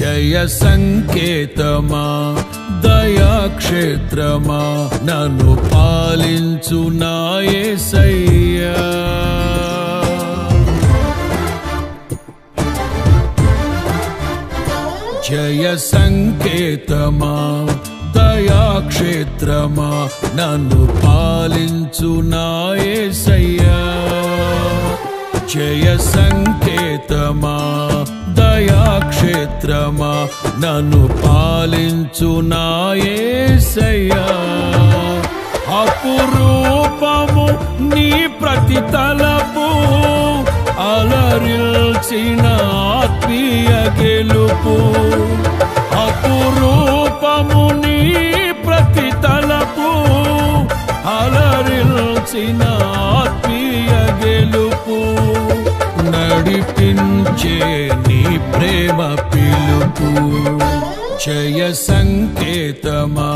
జయ సంకేతమా దయాక్షేత్రమా నన్ను పాలించు నా యేసయ్యా. జయ సంకేతమా దయాక్షేత్రమా నన్ను పాలించు నా యేసయ్యా. జయ సంకేతమా దయాక్షేత్రమా నన్ను పాలించు నా యేసయ్యా. అపురూపము నీ ప్రతి తలపు అలరిల్చిన ఆత్మీయ గెలుపు. అపురూపము నీ ప్రతి తలపు అలరిల్చిన ఆత్మీయ గెలుపు. నడిపించే నీ ప్రేమ పిలుపు. జయ సంకేతమా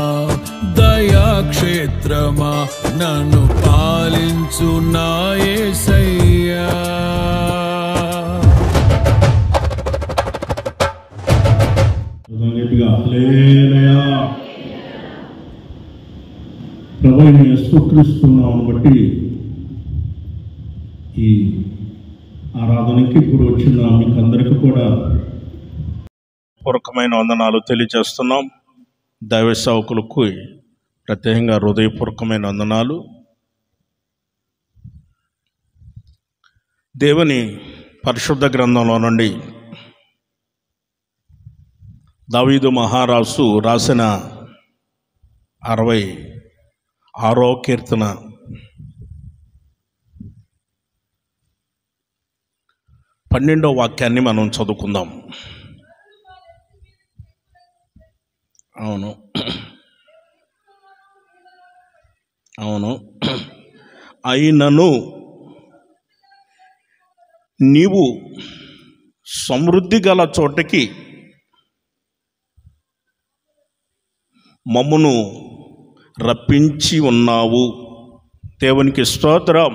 దయాక్షేత్రమా నన్ను పాలించు నా యేసయ్యా. ప్రభువైన యేసుక్రీస్తు నామమును బట్టి ఈ ఆరాధనకి ఇప్పుడు వచ్చిన మీకు అందరికీ కూడా పూర్వకమైన వందనాలు తెలియజేస్తున్నాం. దైవ సేవకులకు ప్రత్యేకంగా హృదయపూర్వకమైన వందనాలు. దేవుని పరిశుద్ధ గ్రంథంలో నుండి దావీదు మహారాజు రాసిన 66వ కీర్తన 12వ వాక్యాన్ని మనం చదువుకుందాం. అవును అయినను నీవు సమృద్ధి గల చోటకి మమ్మును రప్పించి ఉన్నావు. దేవునికి స్తోత్రం.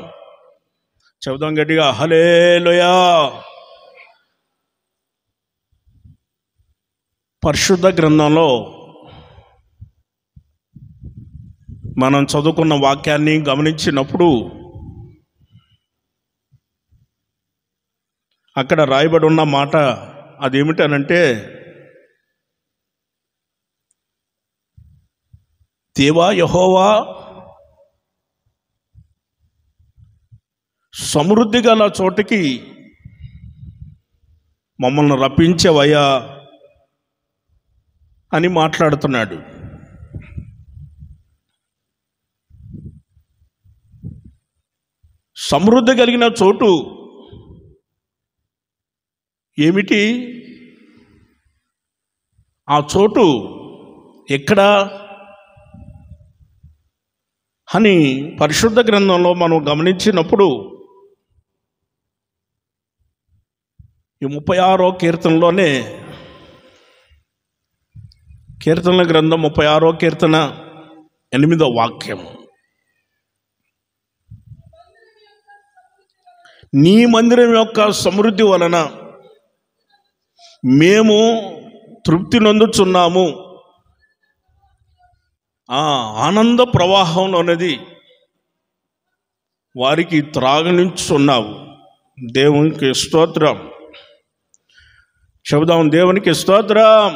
చెబుదాం గట్టిగా, హల్లెలూయా. పరిశుద్ధ గ్రంథంలో మనం చదువుకున్న వాక్యాన్ని గమనించినప్పుడు అక్కడ రాయబడి ఉన్న మాట అదేమిటనంటే, దేవా యెహోవా సమృద్ధి గల చోటికి మమ్మల్ని రప్పించవయ్యా అని మాట్లాడుతున్నాడు. సమృద్ధి కలిగిన చోటు ఏమిటి? ఆ చోటు ఎక్కడా అని పరిశుద్ధ గ్రంథంలో మనం గమనించినప్పుడు ఈ 36వ కీర్తనలోనే, కీర్తనల గ్రంథం 36వ కీర్తన 8వ వాక్యం, నీ మందిరం యొక్క సమృద్ధి వలన మేము తృప్తి నొందుచున్నాము. ఆనంద ప్రవాహంలోనేది వారికి త్రాగనించున్నావు. దేవునికి స్తోత్రం. చెబుదాం, దేవునికి స్తోత్రం.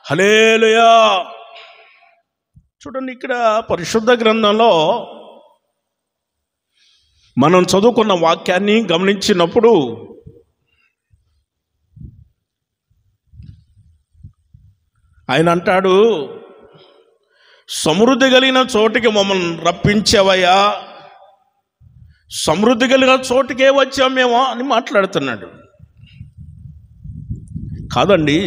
హల్లెలూయా. చూడండి, ఇక్కడ పరిశుద్ధ గ్రంథంలో మనం చదువుకున్న వాక్యాన్ని గమనించినప్పుడు ఆయన అంటాడు, సమృద్ధి కలిగిన చోటికి మమ్మల్ని రప్పించవయ్యా. సమృద్ధి కలిగిన చోటికే వచ్చాం మేము అని మాట్లాడుతున్నాడు. కాదండి,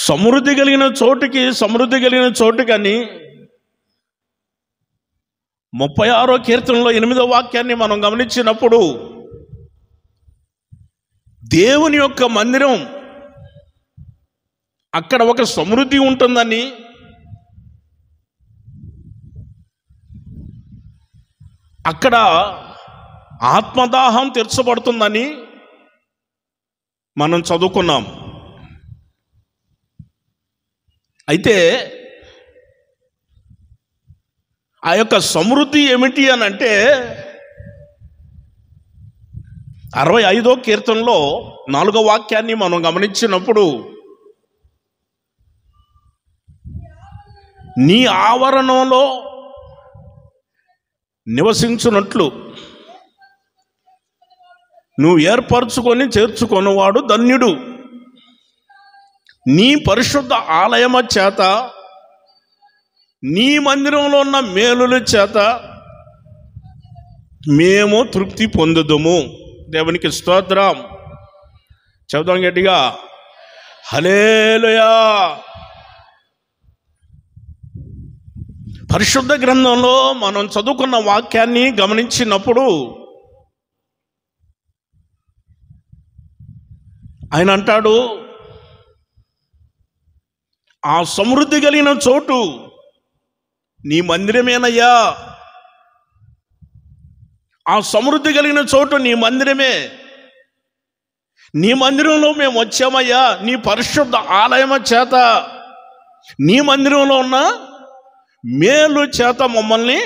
సమృద్ధి కలిగిన చోటుకని 36వ కీర్తనలో 8వ వాక్యాన్ని మనం గమనించినప్పుడు దేవుని యొక్క మందిరం, అక్కడ ఒక సమృద్ధి ఉంటుందని, అక్కడ ఆత్మదాహం తీర్చబడుతుందని, మనం చదువుకున్నాం. అయితే ఆ యొక్క సమృద్ధి ఏమిటి అని అంటే 65వ కీర్తనలో 4వ వాక్యాన్ని మనం గమనించినప్పుడు, నీ ఆవరణంలో నివసించున్నట్లు నువ్వు ఏర్పరచుకొని చేర్చుకొనివాడు ధన్యుడు. నీ పరిశుద్ధ ఆలయమ చేత, నీ మందిరంలో ఉన్న మేలుల చేత మేము తృప్తి పొందుదుము. దేవునికి స్తోత్రం. చెబుతాం గట్టిగా, హల్లెలూయా. పరిశుద్ధ గ్రంథంలో మనం చదువుకున్న వాక్యాన్ని గమనించినప్పుడు ఆయన అంటాడు, ఆ సమృద్ధి కలిగిన చోటు నీ మందిరమేనయ్యా. ఆ సమృద్ధి కలిగిన చోటు నీ మందిరమే. నీ మందిరంలో మేము వచ్చామయ్యా. నీ పరిశుద్ధ ఆలయమ చేత, నీ మందిరంలో ఉన్న మేలు చేత మమ్మల్ని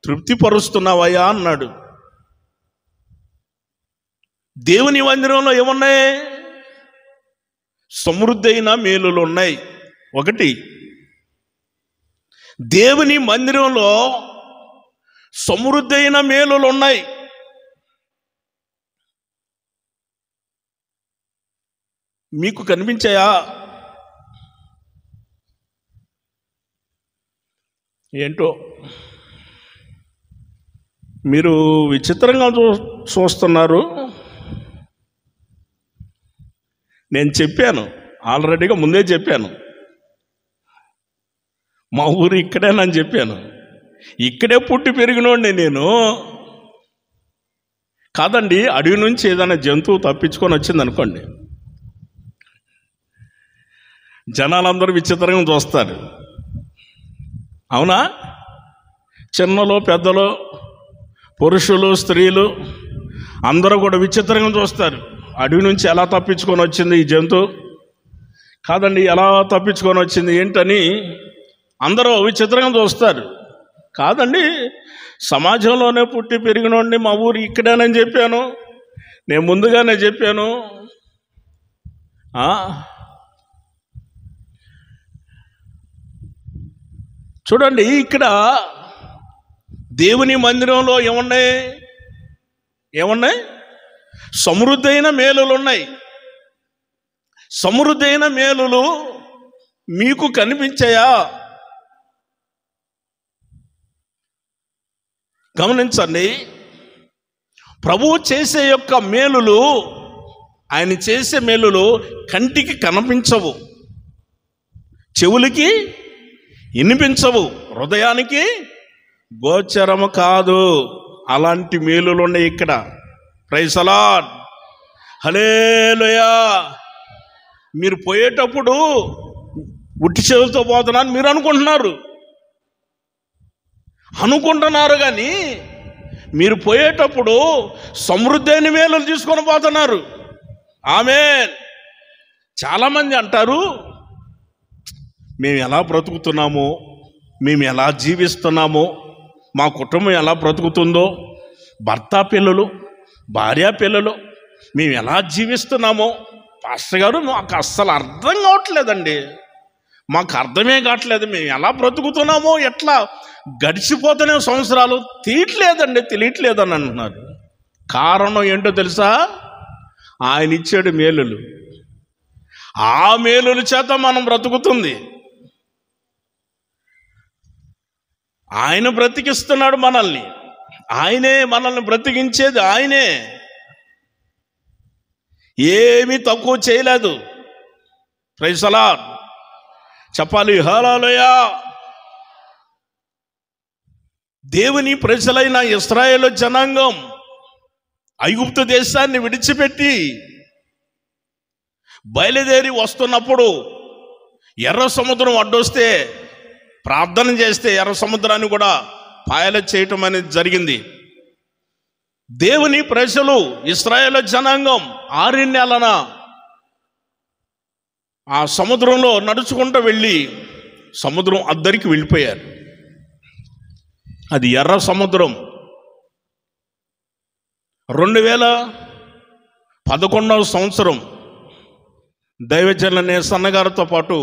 తృప్తిపరుస్తున్నావయ్యా అన్నాడు. దేవుని మందిరంలో ఏమున్నాయి? సమృద్ధి అయిన మేలులు ఉన్నాయి. ఒకటి, దేవుని మందిరంలో సమృద్ధి అయిన మేలులు ఉన్నాయి. మీకు కనిపించాయా? ఏంటో మీరు విచిత్రంగా చూస్తున్నారు. నేను చెప్పాను, ఆల్రెడీగా ముందే చెప్పాను, మా ఊరు ఇక్కడేనని చెప్పాను. ఇక్కడే పుట్టి పెరిగినోండి నేను. కాదండి, అడవి నుంచి ఏదైనా జంతువు తప్పించుకొని వచ్చింది అనుకోండి, జనాలందరూ విచిత్రంగా చూస్తారు. అవునా? చిన్నలు పెద్దలు, పురుషులు స్త్రీలు అందరూ కూడా విచిత్రంగా చూస్తారు. అడవి నుంచి ఎలా తప్పించుకొని వచ్చింది ఈ జంతువు? కాదండి, ఎలా తప్పించుకొని వచ్చింది ఏంటని అందరూ విచిత్రంగా చూస్తారు. కాదండి, సమాజంలోనే పుట్టి పెరిగినోండి, మా ఊరు ఇక్కడేనని చెప్పాను, నేను ముందుగానే చెప్పాను. చూడండి, ఇక్కడ దేవుని మందిరంలో ఏమున్నాయి? సమృద్ధి అయిన మేలులు ఉన్నాయి. సమృద్ధి అయిన మేలులు మీకు కనిపించాయా? గమనించండి, ప్రభువు చేసే యొక్క మేలులు, ఆయన చేసే మేలులు కంటికి కనిపించవు, చెవులకి వినిపించవు, హృదయానికి గోచరము కాదు. అలాంటి మేలులు ఉన్నాయి ఇక్కడ. Praise the lord. హల్లెలూయా. మీరు పోయేటప్పుడు ఉట్టి చెవులతో పోతున్నాను మీరు అనుకుంటున్నారు కానీ మీరు పోయేటప్పుడు సమృద్ధి అయిన మేలులు తీసుకొని పోతున్నారు. ఆమేన్. చాలామంది అంటారు, మేము ఎలా బ్రతుకుతున్నామో, మేము ఎలా జీవిస్తున్నామో, మా కుటుంబం ఎలా బ్రతుకుతుందో, భర్త పిల్లలు, భార్య పిల్లలు, మేము ఎలా జీవిస్తున్నామో పాస్టర్ గారు మాకు అస్సలు అర్థం కావట్లేదండి, మాకు అర్థమే కావట్లేదు, మేము ఎలా బ్రతుకుతున్నామో, ఎట్లా గడిచిపోతున్న సంవత్సరాలు తెలియట్లేదని అంటున్నారు. కారణం ఏంటో తెలుసా? ఆయన ఇచ్చాడు మేలులు. ఆ మేలుల చేత మనం బ్రతుకుతుంది. ఆయన బ్రతికిస్తున్నాడు మనల్ని. ఆయనే మనల్ని బ్రతికించేది. ఆయనే ఏమీ తక్కువ చేయలేదు. Praise the lord. చెప్పాలి హల్లెలూయా. దేవుని ప్రజలైన ఇశ్రాయేలు జనాంగం ఐగుప్తు దేశాన్ని విడిచిపెట్టి బయలుదేరి వస్తున్నప్పుడు ఎర్ర సముద్రం అడ్డొస్తే ప్రార్థన చేస్తే ఎర్ర సముద్రాన్ని కూడా పాయలు చేయటం అనేది జరిగింది. దేవుని ప్రజలు ఇశ్రాయేలు జనాంగం 6 నెలల ఆ సముద్రంలో నడుచుకుంటూ వెళ్ళి సముద్రం అద్దరికి వెళ్ళిపోయారు. అది ఎర్ర సముద్రం. 2011వ సంవత్సరం దైవజనులనే సన్నగారితో పాటు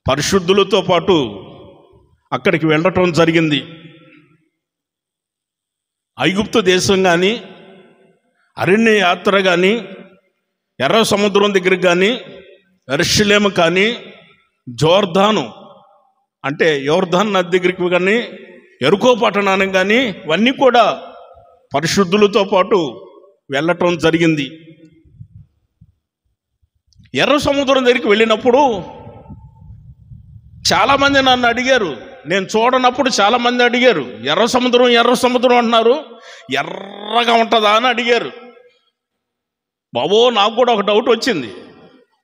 పరిశుద్ధులతో పాటు అక్కడికి వెళ్ళటం జరిగింది. ఐగుప్తు దేశం కానీ, అరణ్య యాత్ర కానీ, ఎర్ర సముద్రం దగ్గరికి కానీ, యెరూషలేము కానీ, జోర్దాను అంటే యోర్దాన్ నది దగ్గరికి కానీ, యెరికో పట్టణానికి కానీ, ఇవన్నీ కూడా పరిశుద్ధులతో పాటు వెళ్ళటం జరిగింది. ఎర్ర సముద్రం దగ్గరికి వెళ్ళినప్పుడు చాలామంది నన్ను అడిగారు, నేను చూడనప్పుడు చాలామంది అడిగారు, ఎర్ర సముద్రం అంటున్నారు, ఎర్రగా ఉంటుందా అని అడిగారు. బాబో, నాకు కూడా ఒక డౌట్ వచ్చింది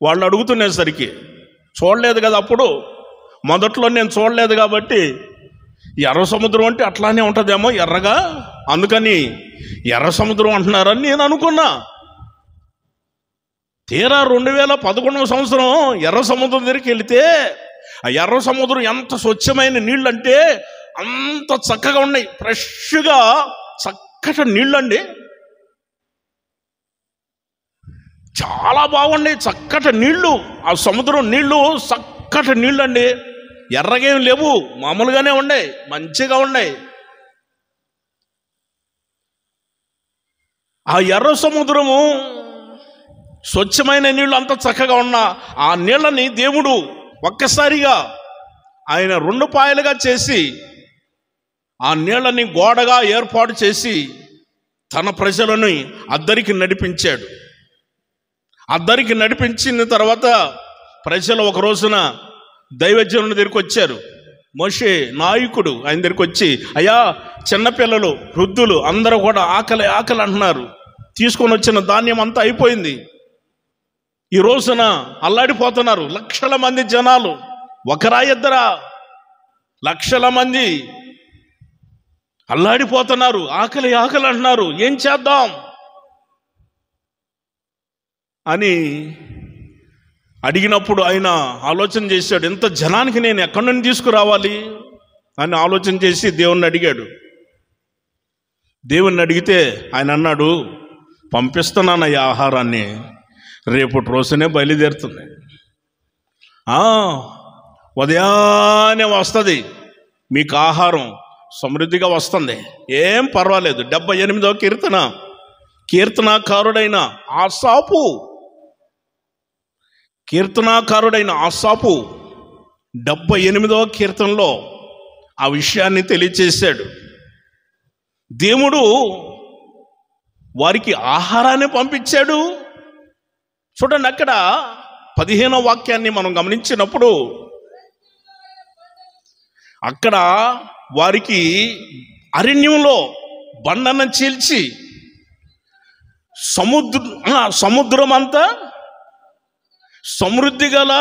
వాళ్ళు అడుగుతునేసరికి. చూడలేదు కదా అప్పుడు, మొదట్లో నేను చూడలేదు కాబట్టి ఎర్ర సముద్రం అంటే అట్లానే ఉంటుందేమో ఎర్రగా, అందుకని ఎర్ర సముద్రం అంటున్నారని నేను అనుకున్నా. తీరా 2011వ సంవత్సరం ఎర్ర సముద్రం దగ్గరికి వెళితే ఆ ఎర్ర సముద్రం ఎంత స్వచ్ఛమైన నీళ్ళు అంటే అంత చక్కగా ఉన్నాయి. ఫ్రెష్గా చక్కటి నీళ్ళండి, చాలా బాగున్నాయి. చక్కటి నీళ్లు, ఆ సముద్రం నీళ్లు చక్కటి నీళ్ళండి. ఎర్రగేం లేవు, మామూలుగానే ఉన్నాయి, మంచిగా ఉన్నాయి. ఆ ఎర్ర సముద్రము స్వచ్ఛమైన నీళ్ళు అంత చక్కగా ఉన్న ఆ నీళ్ళని దేవుడు ఒక్కసారిగా ఆయన 2 పాయలుగా చేసి ఆ నీళ్ళని గోడగా ఏర్పాటు చేసి తన ప్రజలను అద్దరికి నడిపించాడు. అద్దరికి నడిపించిన తర్వాత ప్రజలు ఒక రోజున దైవజనుని దగ్గరికి వచ్చారు. మోషే నాయకుడు ఆయన దగ్గరికి వచ్చి, అయ్యా, చిన్నపిల్లలు, వృద్ధులు అందరూ కూడా ఆకలి ఆకలి అంటున్నారు, తీసుకొని వచ్చిన ధాన్యం అంతా అయిపోయింది, ఈ రోజున అల్లాడిపోతున్నారు, లక్షల మంది జనాలు, ఒకరా ఇద్దరా, లక్షల మంది అల్లాడిపోతున్నారు, ఆకలి ఆకలి అంటున్నారు, ఏం చేద్దాం అని అడిగినప్పుడు ఆయన ఆలోచన చేశాడు, ఇంత జనానికి నేను ఎక్కడి నుండి తీసుకురావాలి అని ఆలోచన చేసి దేవుణ్ణి అడిగాడు. దేవుణ్ణి అడిగితే ఆయన అన్నాడు, పంపిస్తున్నానయ్యా ఆహారాన్ని, రేపటి రోజునే బయలుదేరుతుంది, ఉదయాన్నే వస్తుంది, మీకు ఆహారం సమృద్ధిగా వస్తుంది, ఏం పర్వాలేదు. 78వ కీర్తనాకారుడైన ఆసాపు 78వ కీర్తనలో ఆ విషయాన్ని తెలియచేశాడు. దేవుడు వారికి ఆహారాన్ని పంపించాడు. చూడండి, అక్కడ 15వ వాక్యాన్ని మనం గమనించినప్పుడు అక్కడ వారికి అరణ్యంలో బండను చీల్చి సముద్రం అంతా సమృద్ధి గల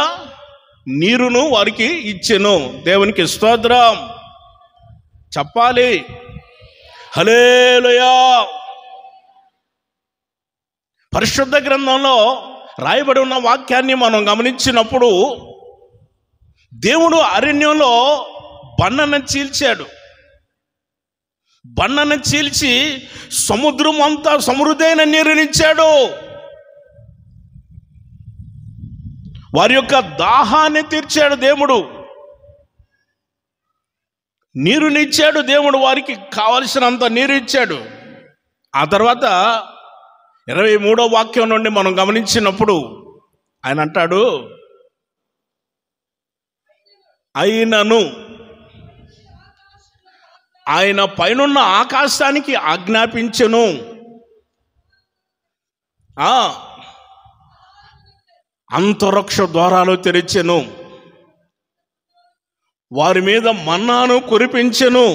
నీరును వారికి ఇచ్చెను. దేవునికి స్తోత్రం చెప్పాలి, హల్లెలూయా. పరిశుద్ధ గ్రంథంలో రాయబడి ఉన్న వాక్యాన్ని మనం గమనించినప్పుడు దేవుడు అరణ్యంలో బండను చీల్చాడు. బండను చీల్చి సముద్రం అంతా సమృద్ధైన నీరునిచ్చాడు. వారి యొక్క దాహాన్ని తీర్చాడు దేవుడు, నీరునిచ్చాడు దేవుడు, వారికి కావలసినంత నీరు ఇచ్చాడు. ఆ తర్వాత 23వ వాక్యం నుండి మనం గమనించినప్పుడు ఆయన అంటాడు, అయినను ఆయన పైనున్న ఆకాశానికి ఆజ్ఞాపించెను, అంతరిక్ష ద్వారాలు తెరిచెను, వారి మీద మన్నాను కురిపించెను,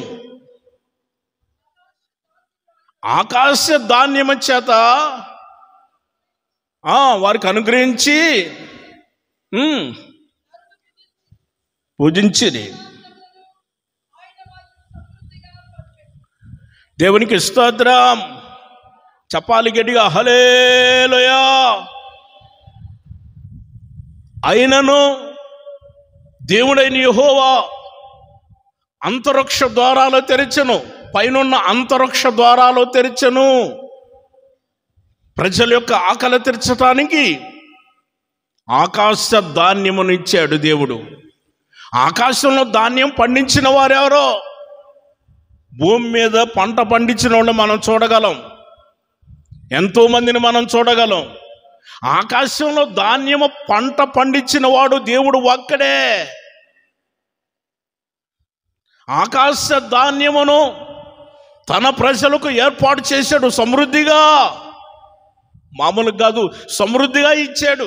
ఆకాశ ధాన్యము చేత వారికి అనుగ్రహించి పూజించిరి. దేవునికి స్తోత్రం. చెప్పాలి గట్టిగా, హల్లెలూయా. అయినను దేవుడైన యెహోవా అంతరిక్ష ద్వారాలు తెరిచెను, పైనున్న అంతరిక్ష ద్వారాలు తెరిచెను. ప్రజల యొక్క ఆకలి తీర్చడానికి ఆకాశ ధాన్యమును ఇచ్చాడు దేవుడు. ఆకాశంలో ధాన్యం పండించిన వారెవరో? భూమి మీద పంట పండించిన వాళ్ళు మనం చూడగలం, ఎంతోమందిని మనం చూడగలం. ఆకాశంలో ధాన్యము పంట పండించిన వాడు దేవుడు ఒక్కడే. ఆకాశ ధాన్యమును తన ప్రజలకు ఏర్పాటు చేశాడు సమృద్ధిగా. మామూలుగా కాదు, సమృద్ధిగా ఇచ్చాడు.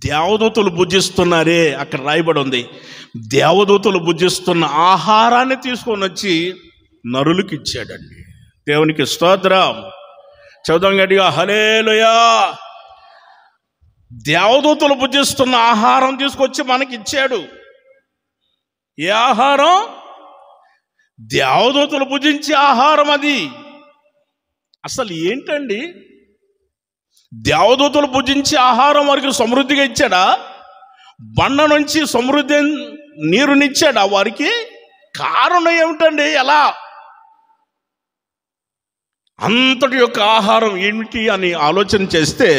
దేవదూతలు భుజిస్తున్నారే, అక్కడ రాయబడి ఉంది. దేవదూతలు భుజిస్తున్న ఆహారాన్ని తీసుకొని వచ్చి నరులకు ఇచ్చాడండి. దేవునికి స్తోత్రం. చదువు గట్టిగా, హల్లెలూయా. దేవదూతలు భుజిస్తున్న ఆహారం తీసుకొచ్చి మనకి ఇచ్చాడు. ఏ ఆహారం? దేవదూతలు భుజించే ఆహారం. అది అసలు ఏంటండి? దేవదూతలు భుజించే ఆహారం వారికి సమృద్ధిగా ఇచ్చాడా? బండ నుంచి సమృద్ధి నీరునిచ్చాడా వారికి? కారణం ఏమిటండి? ఎలా అంతటి యొక్క ఆహారం ఏమిటి అని ఆలోచన చేస్తే,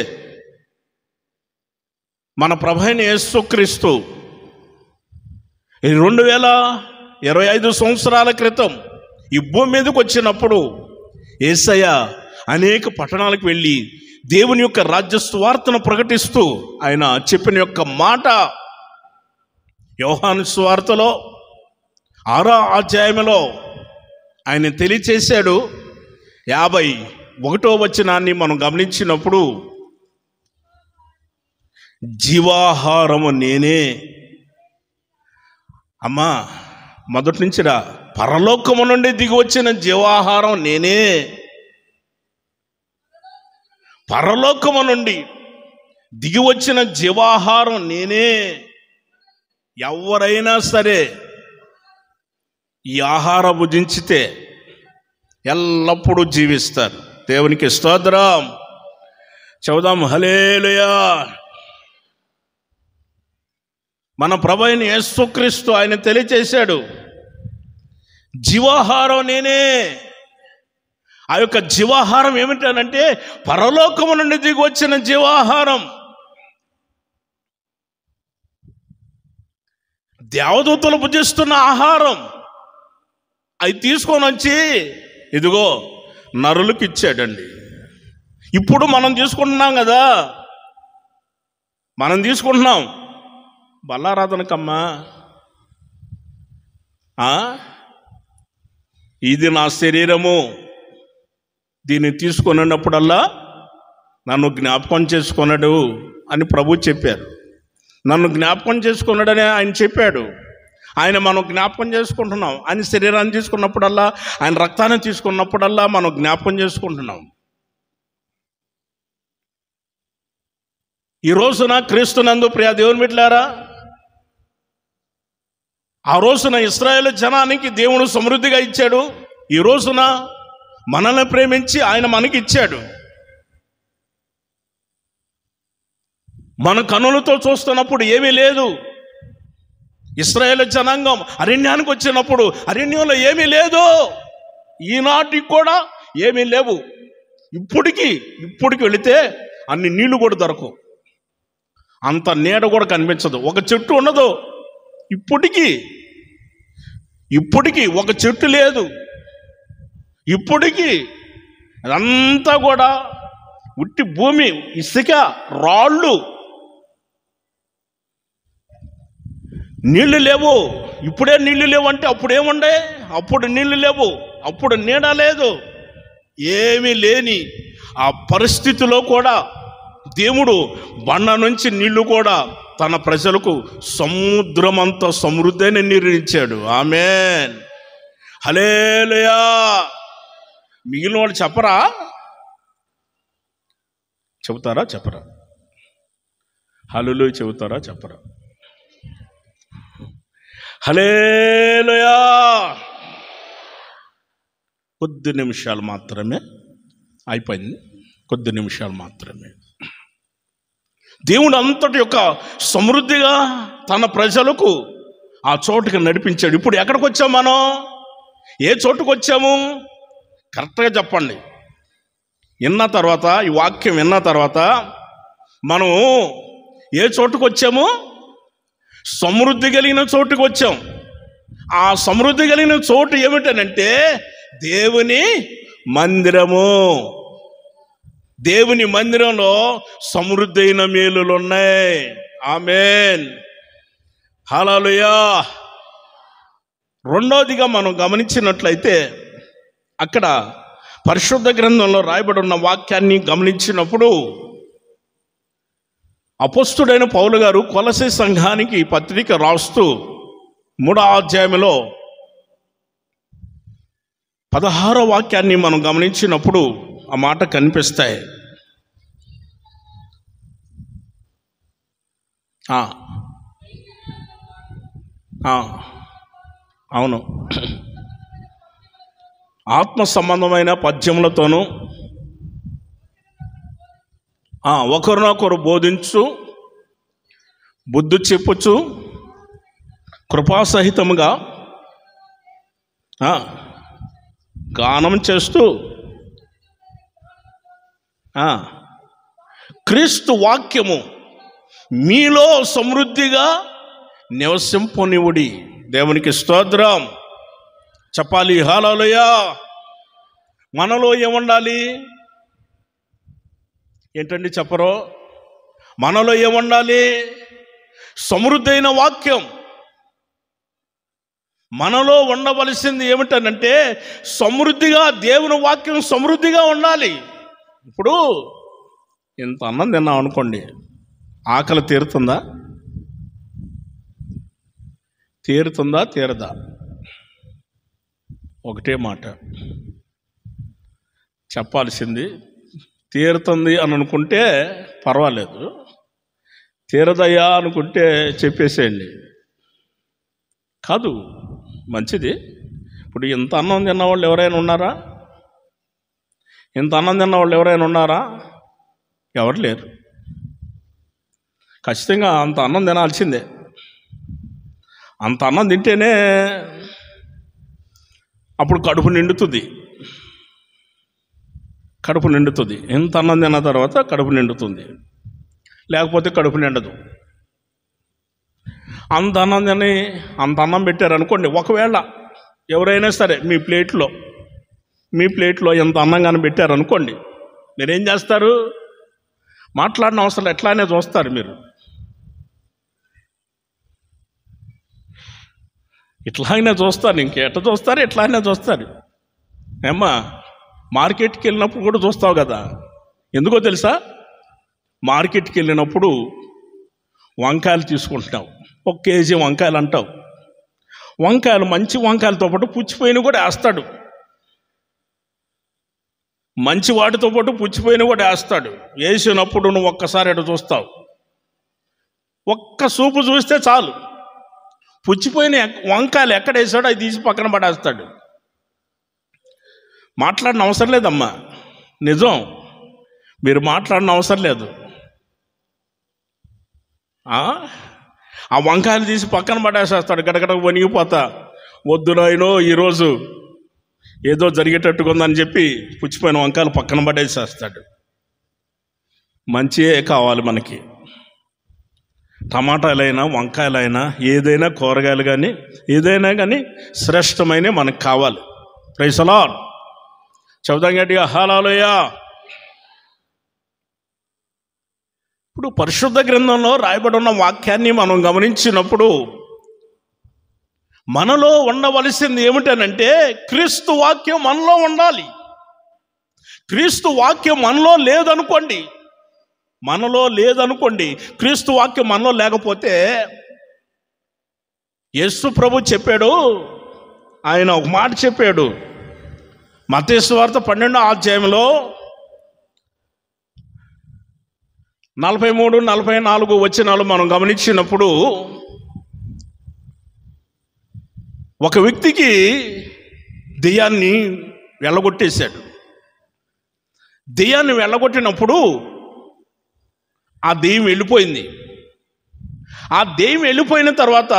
మన ప్రభువైన యేసుక్రీస్తు 2025 సంవత్సరాల క్రితం ఈ భూమి మీదకి వచ్చినప్పుడు యేసయ్య అనేక పట్టణాలకు వెళ్ళి దేవుని యొక్క రాజ్య సువార్తను ప్రకటిస్తూ ఆయన చెప్పిన యొక్క మాట యోహాను సువార్తలో 6వ అధ్యాయంలో ఆయన తెలియచేశాడు. 51వ వచనాన్ని మనం గమనించినప్పుడు, జీవాహారము నేనే. అమ్మా, మొదటి నుంచి రా, పరలోకము నుండి దిగి వచ్చిన జీవాహారం నేనే. పరలోకము నుండి దిగి వచ్చిన జీవాహారం నేనే. ఎవరైనా సరే ఈ ఆహారం భుజించితే ఎల్లప్పుడూ జీవిస్తారు. దేవునికి స్తోత్రం. చదువుదాం, హల్లెలూయా. మన ప్రభువైన యేసుక్రీస్తు ఆయన తెలియచేశాడు, జీవాహారం నేనే. ఆ యొక్క జీవాహారం ఏమిటనంటే పరలోకము నుండి దిగి వచ్చిన జీవాహారం. దేవదూతలు భుజిస్తున్న ఆహారం. అవి తీసుకొని వచ్చి ఇదిగో నరులకు ఇచ్చాడండి. ఇప్పుడు మనం తీసుకుంటున్నాం కదా, మనం తీసుకుంటున్నాం. బల్లారాధనకమ్మా, ఇది నా శరీరము, దీన్ని తీసుకొనినప్పుడల్లా నన్ను జ్ఞాపకం చేసుకొనడు అని ప్రభు చెప్పారు. నన్ను జ్ఞాపకం చేసుకున్నాడని ఆయన చెప్పాడు. ఆయన మనం జ్ఞాపకం చేసుకుంటున్నాం. ఆయన శరీరాన్ని తీసుకున్నప్పుడల్లా, ఆయన రక్తాన్ని తీసుకున్నప్పుడల్లా మనం జ్ఞాపకం చేసుకుంటున్నాం. ఈ రోజున క్రీస్తునందు ప్రియ దేవుని బిడ్డలారా, ఆ రోజున ఇశ్రాయేలు జనానికి దేవుడు సమృద్ధిగా ఇచ్చాడు. ఈ రోజున మనల్ని ప్రేమించి ఆయన మనకి ఇచ్చాడు. మన కన్నులతో చూస్తున్నప్పుడు ఏమీ లేదు. ఇశ్రాయేలు జనాంగం అరణ్యానికి వచ్చినప్పుడు అరణ్యంలో ఏమీ లేదు. ఈనాటికి కూడా ఏమీ లేవు. ఇప్పటికి వెళితే అన్ని నీళ్లు కూడా దొరకవు, అంత నీడ కూడా కనిపించదు, ఒక చెట్టు ఉండదు. ఇప్పటికి ఒక చెట్టు లేదు. ఇప్పటికి అదంతా కూడా ఉట్టి భూమి, ఇసుక, రాళ్ళు, నీళ్లు లేవు. ఇప్పుడే నీళ్లు లేవు అంటే అప్పుడేముండే? అప్పుడు నీళ్లు లేవు, అప్పుడు నీడ లేదు. ఏమీ లేని ఆ పరిస్థితిలో కూడా దేవుడు బండ నుంచి నీళ్లు కూడా తన ప్రజలకు సముద్రమంత సమృద్ధైన నీరు ఇచ్చాడు. ఆమేన్, హల్లెలూయా. మిగిలిన వాళ్ళు చెప్పరా? చెబుతారా? చెప్పరా? హల్లెలూయా చెబుతారా? చెప్పరా? హల్లెలూయా. కొద్ది నిమిషాలు మాత్రమే అయిపోయింది, కొద్ది నిమిషాలు మాత్రమే. దేవుడు అంతటి యొక్క సమృద్ధిగా తన ప్రజలకు ఆ చోటుకి నడిపించాడు. ఇప్పుడు ఎక్కడికి వచ్చాము మనం? ఏ చోటుకు వచ్చాము? కరెక్ట్గా చెప్పండి. విన్న తర్వాత, ఈ వాక్యం విన్న తర్వాత మనం ఏ చోటుకు వచ్చాము? సమృద్ధి కలిగిన చోటుకు వచ్చాం. ఆ సమృద్ధి కలిగిన చోటు ఏమిటనంటే దేవుని మందిరము. దేవుని మందిరంలో సమృద్ధి అయిన మేలులు ఉన్నాయి. ఆమేన్, హల్లెలూయా. రెండోదిగా మనం గమనించినట్లయితే అక్కడ పరిశుద్ధ గ్రంథంలో రాయబడి ఉన్న వాక్యాన్ని గమనించినప్పుడు అపోస్తుడైన పౌలు గారు కొలసీ సంఘానికి పత్రిక రాస్తూ 3వ అధ్యాయంలో 16వ వాక్యాన్ని మనం గమనించినప్పుడు ఆ మాట కనిపిస్తాయి. అవును, ఆత్మ సంబంధమైన పద్యములతోనూ ఒకరినొకరు బోధించు, బుద్ధి చెప్పుచు, కృపాసహితముగా గానం చేస్తూ క్రీస్తు వాక్యము మీలో సమృద్ధిగా నివసింపనివుడి. దేవునికి స్తోత్రం చెప్పాలి. హల్లెలూయా. మనలో ఏముండాలి? ఏంటండి చెప్పరు? మనలో ఏముండాలి? సమృద్ధి అయిన వాక్యం. మనలో ఉండవలసింది ఏమిటనంటే సమృద్ధిగా, దేవుని వాక్యం సమృద్ధిగా ఉండాలి. ఇప్పుడు ఇంత అన్నం తిన్నాం అనుకోండి, ఆకలి తీరుతుందా? తీరుతుందా? తీరదా? ఒకటే మాట చెప్పాల్సింది. తీరుతుంది అని అనుకుంటే పర్వాలేదు, తీరదయ్యా అనుకుంటే చెప్పేసేయండి. కాదు, మంచిది. ఇప్పుడు ఇంత అన్నం తిన్నవాళ్ళు ఎవరైనా ఉన్నారా? ఇంత అన్నం తిన్నవాళ్ళు ఎవరైనా ఉన్నారా? ఎవరు లేరు. ఖచ్చితంగా అంత అన్నం తినాల్సిందే. అంత అన్నం తింటేనే అప్పుడు కడుపు నిండుతుంది. కడుపు నిండుతుంది. ఇంత అన్నం తిన్న తర్వాత కడుపు నిండుతుంది, లేకపోతే కడుపు నిండదు. అంత అన్నం తిని అంత అన్నం పెట్టారనుకోండి, ఒకవేళ ఎవరైనా సరే మీ ప్లేట్లో ఎంత అన్నం కానీ పెట్టారనుకోండి, మీరేం చేస్తారు? మాట్లాడిన అవసరం ఎట్లానే చూస్తారు. మీరు ఇట్లానే చూస్తారు, ఇంకెట్లా చూస్తారు? ఎట్లానే చూస్తారు. ఏమ్మా, మార్కెట్కి వెళ్ళినప్పుడు కూడా చూస్తావు కదా. ఎందుకో తెలుసా? మార్కెట్కి వెళ్ళినప్పుడు వంకాయలు తీసుకుంటున్నావు, 1 కేజీ వంకాయలు అంటావు. వంకాయలు మంచి వంకాయలతో పాటు పుచ్చిపోయిన కూడా వేస్తాడు. మంచి వాటితో పాటు పుచ్చిపోయిన కూడా వేస్తాడు. వేసినప్పుడు నువ్వు ఒక్కసారి అటు చూస్తావు, ఒక్క చూపు చూస్తే చాలు, పుచ్చిపోయిన వంకాయలు ఎక్కడ వేసాడో అవి తీసి పక్కన పడేస్తాడు. మాట్లాడిన అవసరం లేదమ్మా, నిజం. మీరు మాట్లాడిన అవసరం లేదు. ఆ వంకాయలు తీసి పక్కన పడేసేస్తాడు. గడగడకు వణిగిపోతా, వద్దు నాయనో ఈరోజు ఏదో జరిగేటట్టుగా ఉందని చెప్పి పుచ్చిపోయిన వంకాయలు పక్కన పడేసేస్తాడు. మంచియే కావాలి మనకి. టమాటాలైనా, వంకాయలైనా, ఏదైనా కూరగాయలు కానీ, ఏదైనా కానీ శ్రేష్టమైన మనకు కావాలి. Praise the lord. చెబుదాం గట్టిగా హల్లెలూయా. ఇప్పుడు పరిశుద్ధ గ్రంథంలో రాయబడి ఉన్న వాక్యాన్ని మనం గమనించినప్పుడు మనలో ఉండవలసింది ఏమిటనంటే క్రీస్తు వాక్యం మనలో ఉండాలి. క్రీస్తు వాక్యం మనలో లేదనుకోండి, క్రీస్తు వాక్యం మనలో లేకపోతే, యేసు ప్రభు చెప్పాడు, ఆయన ఒక మాట చెప్పాడు. మత్తయి సువార్త 12వ అధ్యాయంలో 43, 44 వచనాలు మనం గమనించినప్పుడు, ఒక వ్యక్తికి దెయ్యాన్ని వెళ్ళగొట్టేశాడు. దెయ్యాన్ని వెళ్ళగొట్టినప్పుడు ఆ దెయ్యం వెళ్ళిపోయింది. ఆ దెయ్యం వెళ్ళిపోయిన తర్వాత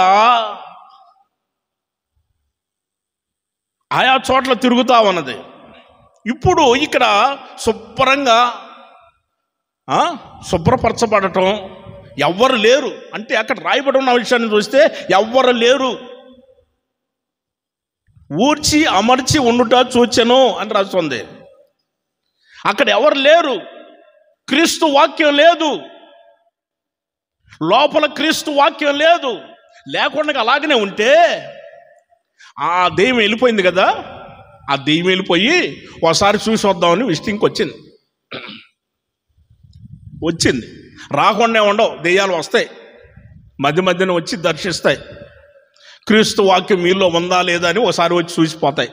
ఆయా చోట్ల తిరుగుతా ఉన్నది. ఇప్పుడు ఇక్కడ శుభ్రంగా శుభ్రపరచబడటం, ఎవ్వరు లేరు అంటే అక్కడ రాయబడి ఉన్న విషయాన్ని చూస్తే ఎవ్వరు లేరు, ఊర్చి అమర్చి ఉండుట చూచెను అని రాస్తుంది. అక్కడ ఎవరు లేరు, క్రీస్తు వాక్యం లేదు, లోపల క్రీస్తు వాక్యం లేదు. లేకుండా అలాగనే ఉంటే ఆ దెయ్యం వెళ్ళిపోయింది కదా, ఆ దెయ్యం వెళ్ళిపోయి ఒకసారి చూసి వద్దామని విజిటింగ్కి వచ్చింది. రాకుండా ఉండవు, దెయ్యాలు వస్తాయి, మధ్య మధ్యన వచ్చి దర్శిస్తాయి. క్రీస్తు వాక్యం మీలో ఉందా లేదా అని ఒకసారి వచ్చి చూసిపోతాయి.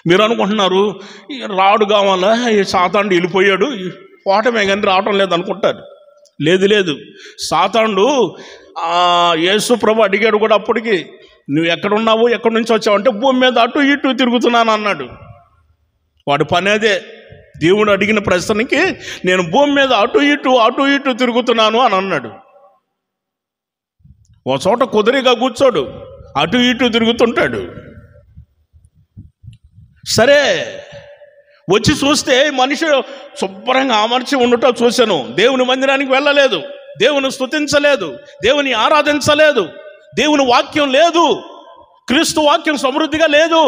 మీరు అనుకుంటున్నారు రాడు కావాలా, ఈ సాతానుడు వెళ్ళిపోయాడు, పోవటమే కానీ రావటం లేదు అనుకుంటారు. లేదు, సాతానుడు యేసు ప్రభు అడిగాడు కూడా అప్పటికి, నువ్వు ఎక్కడున్నావు, ఎక్కడి నుంచి వచ్చావు అంటే భూమి మీద అటు ఇటు తిరుగుతున్నాను అన్నాడు. వాడి పని అదే. దేవుడు అడిగిన ప్రశ్నకి నేను భూమి మీద అటు ఇటు తిరుగుతున్నాను అని అన్నాడు. ఓ చోట కుదిరిగా కూర్చోడు, అటు ఇటు తిరుగుతుంటాడు. సరే వచ్చి చూస్తే మనిషి శుభ్రంగా అమర్చి ఉండుట చూశాను. దేవుని మందిరానికి వెళ్ళలేదు, దేవుని స్తుతించలేదు, దేవుని ఆరాధించలేదు, దేవుని వాక్యం లేదు, క్రీస్తు వాక్యం సమృద్ధిగా లేదు.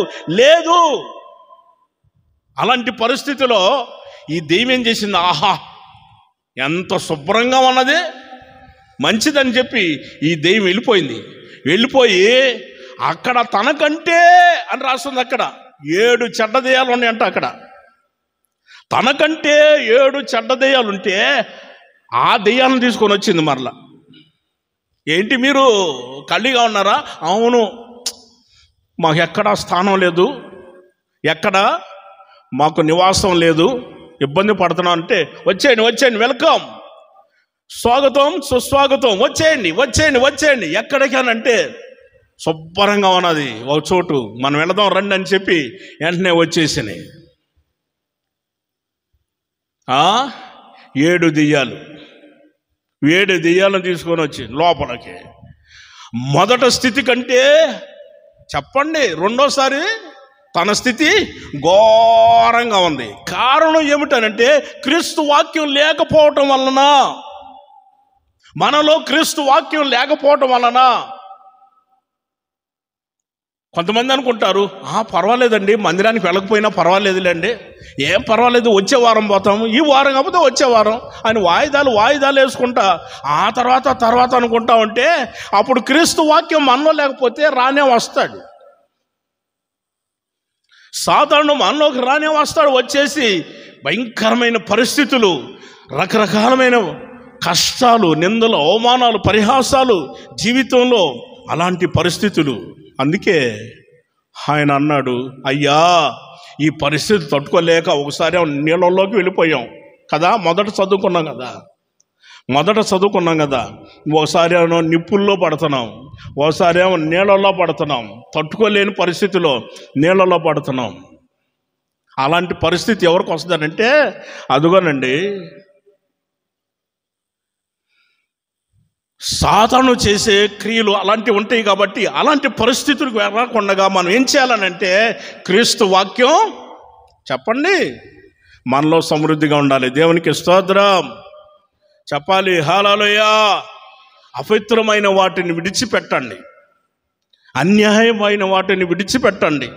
అలాంటి పరిస్థితిలో ఈ దెయ్యం ఏం చేసింది, ఆహా ఎంత శుభ్రంగా ఉన్నది, మంచిదని చెప్పి ఈ దెయ్యం వెళ్ళిపోయి అక్కడ తనకంటే అని రాస్తుంది. అక్కడ 7 చెడ్డ దెయ్యాలు ఉన్నాయంట. అక్కడ తనకంటే 7 చెడ్డ దెయ్యాలుంటే ఆ దెయ్యాలను తీసుకొని వచ్చింది మరలా. ఏంటి మీరు ఖాళీగా ఉన్నారా? అవును, మాకు ఎక్కడా స్థానం లేదు, ఎక్కడ మాకు నివాసం లేదు, ఇబ్బంది పడుతున్నాం అంటే వచ్చేయండి, వెల్కమ్, స్వాగతం సుస్వాగతం, వచ్చేయండి. ఎక్కడికానంటే శుభ్రంగా ఉన్నది ఒక చోటు, మనం వెళదాం రండి అని చెప్పి వెంటనే వచ్చేసినాయి. 7 దెయ్యాలను తీసుకొని వచ్చి లోపలికి. మొదట స్థితి కంటే చెప్పండి, రెండోసారి తన స్థితి ఘోరంగా ఉంది. కారణం ఏమిటనంటే క్రీస్తు వాక్యం లేకపోవటం వలన, మనలో క్రీస్తు వాక్యం లేకపోవటం వలన. కొంతమంది అనుకుంటారు పర్వాలేదండి, మందిరానికి వెళ్ళకపోయినా పర్వాలేదులేండి, ఏం పర్వాలేదు, వచ్చే వారం పోతాము, ఈ వారం కాకపోతే వచ్చే వారం అని వాయిదాలు వేసుకుంటా ఆ తర్వాత అనుకుంటా ఉంటే అప్పుడు క్రీస్తు వాక్యం మనలో లేకపోతే రానే వస్తాడు. సాధారణ మనలోకి రానే వస్తాడు. వచ్చేసి భయంకరమైన పరిస్థితులు, రకరకాలమైన కష్టాలు, నిందలు, అవమానాలు, పరిహాసాలు జీవితంలో, అలాంటి పరిస్థితులు. అందుకే ఆయన అన్నాడు, అయ్యా ఈ పరిస్థితి తట్టుకోలేక ఒకసారి నీళ్ళల్లోకి వెళ్ళిపోయాం కదా, మొదట చదువుకున్నాం కదా, ఒకసారి ఏమో నిప్పుల్లో పడుతున్నాం, ఒకసారి ఏమో నీళ్ళల్లో పడుతున్నాం, తట్టుకోలేని పరిస్థితిలో నీళ్ళల్లో పడుతున్నాం. అలాంటి పరిస్థితి ఎవరికి వస్తుందంటే అదుగోనండి, సాతాను చేసే క్రియలు అలాంటివి ఉంటాయి. కాబట్టి అలాంటి పరిస్థితులకు వెళ్ళకుండా మనం ఏం చేయాలనంటే క్రీస్తు వాక్యం చెప్పండి మనలో సమృద్ధిగా ఉండాలి. దేవునికి స్తోత్రం చెప్పాలి. హల్లెలూయా. అపవిత్రమైన వాటిని విడిచిపెట్టండి, అన్యాయమైన వాటిని విడిచిపెట్టండి,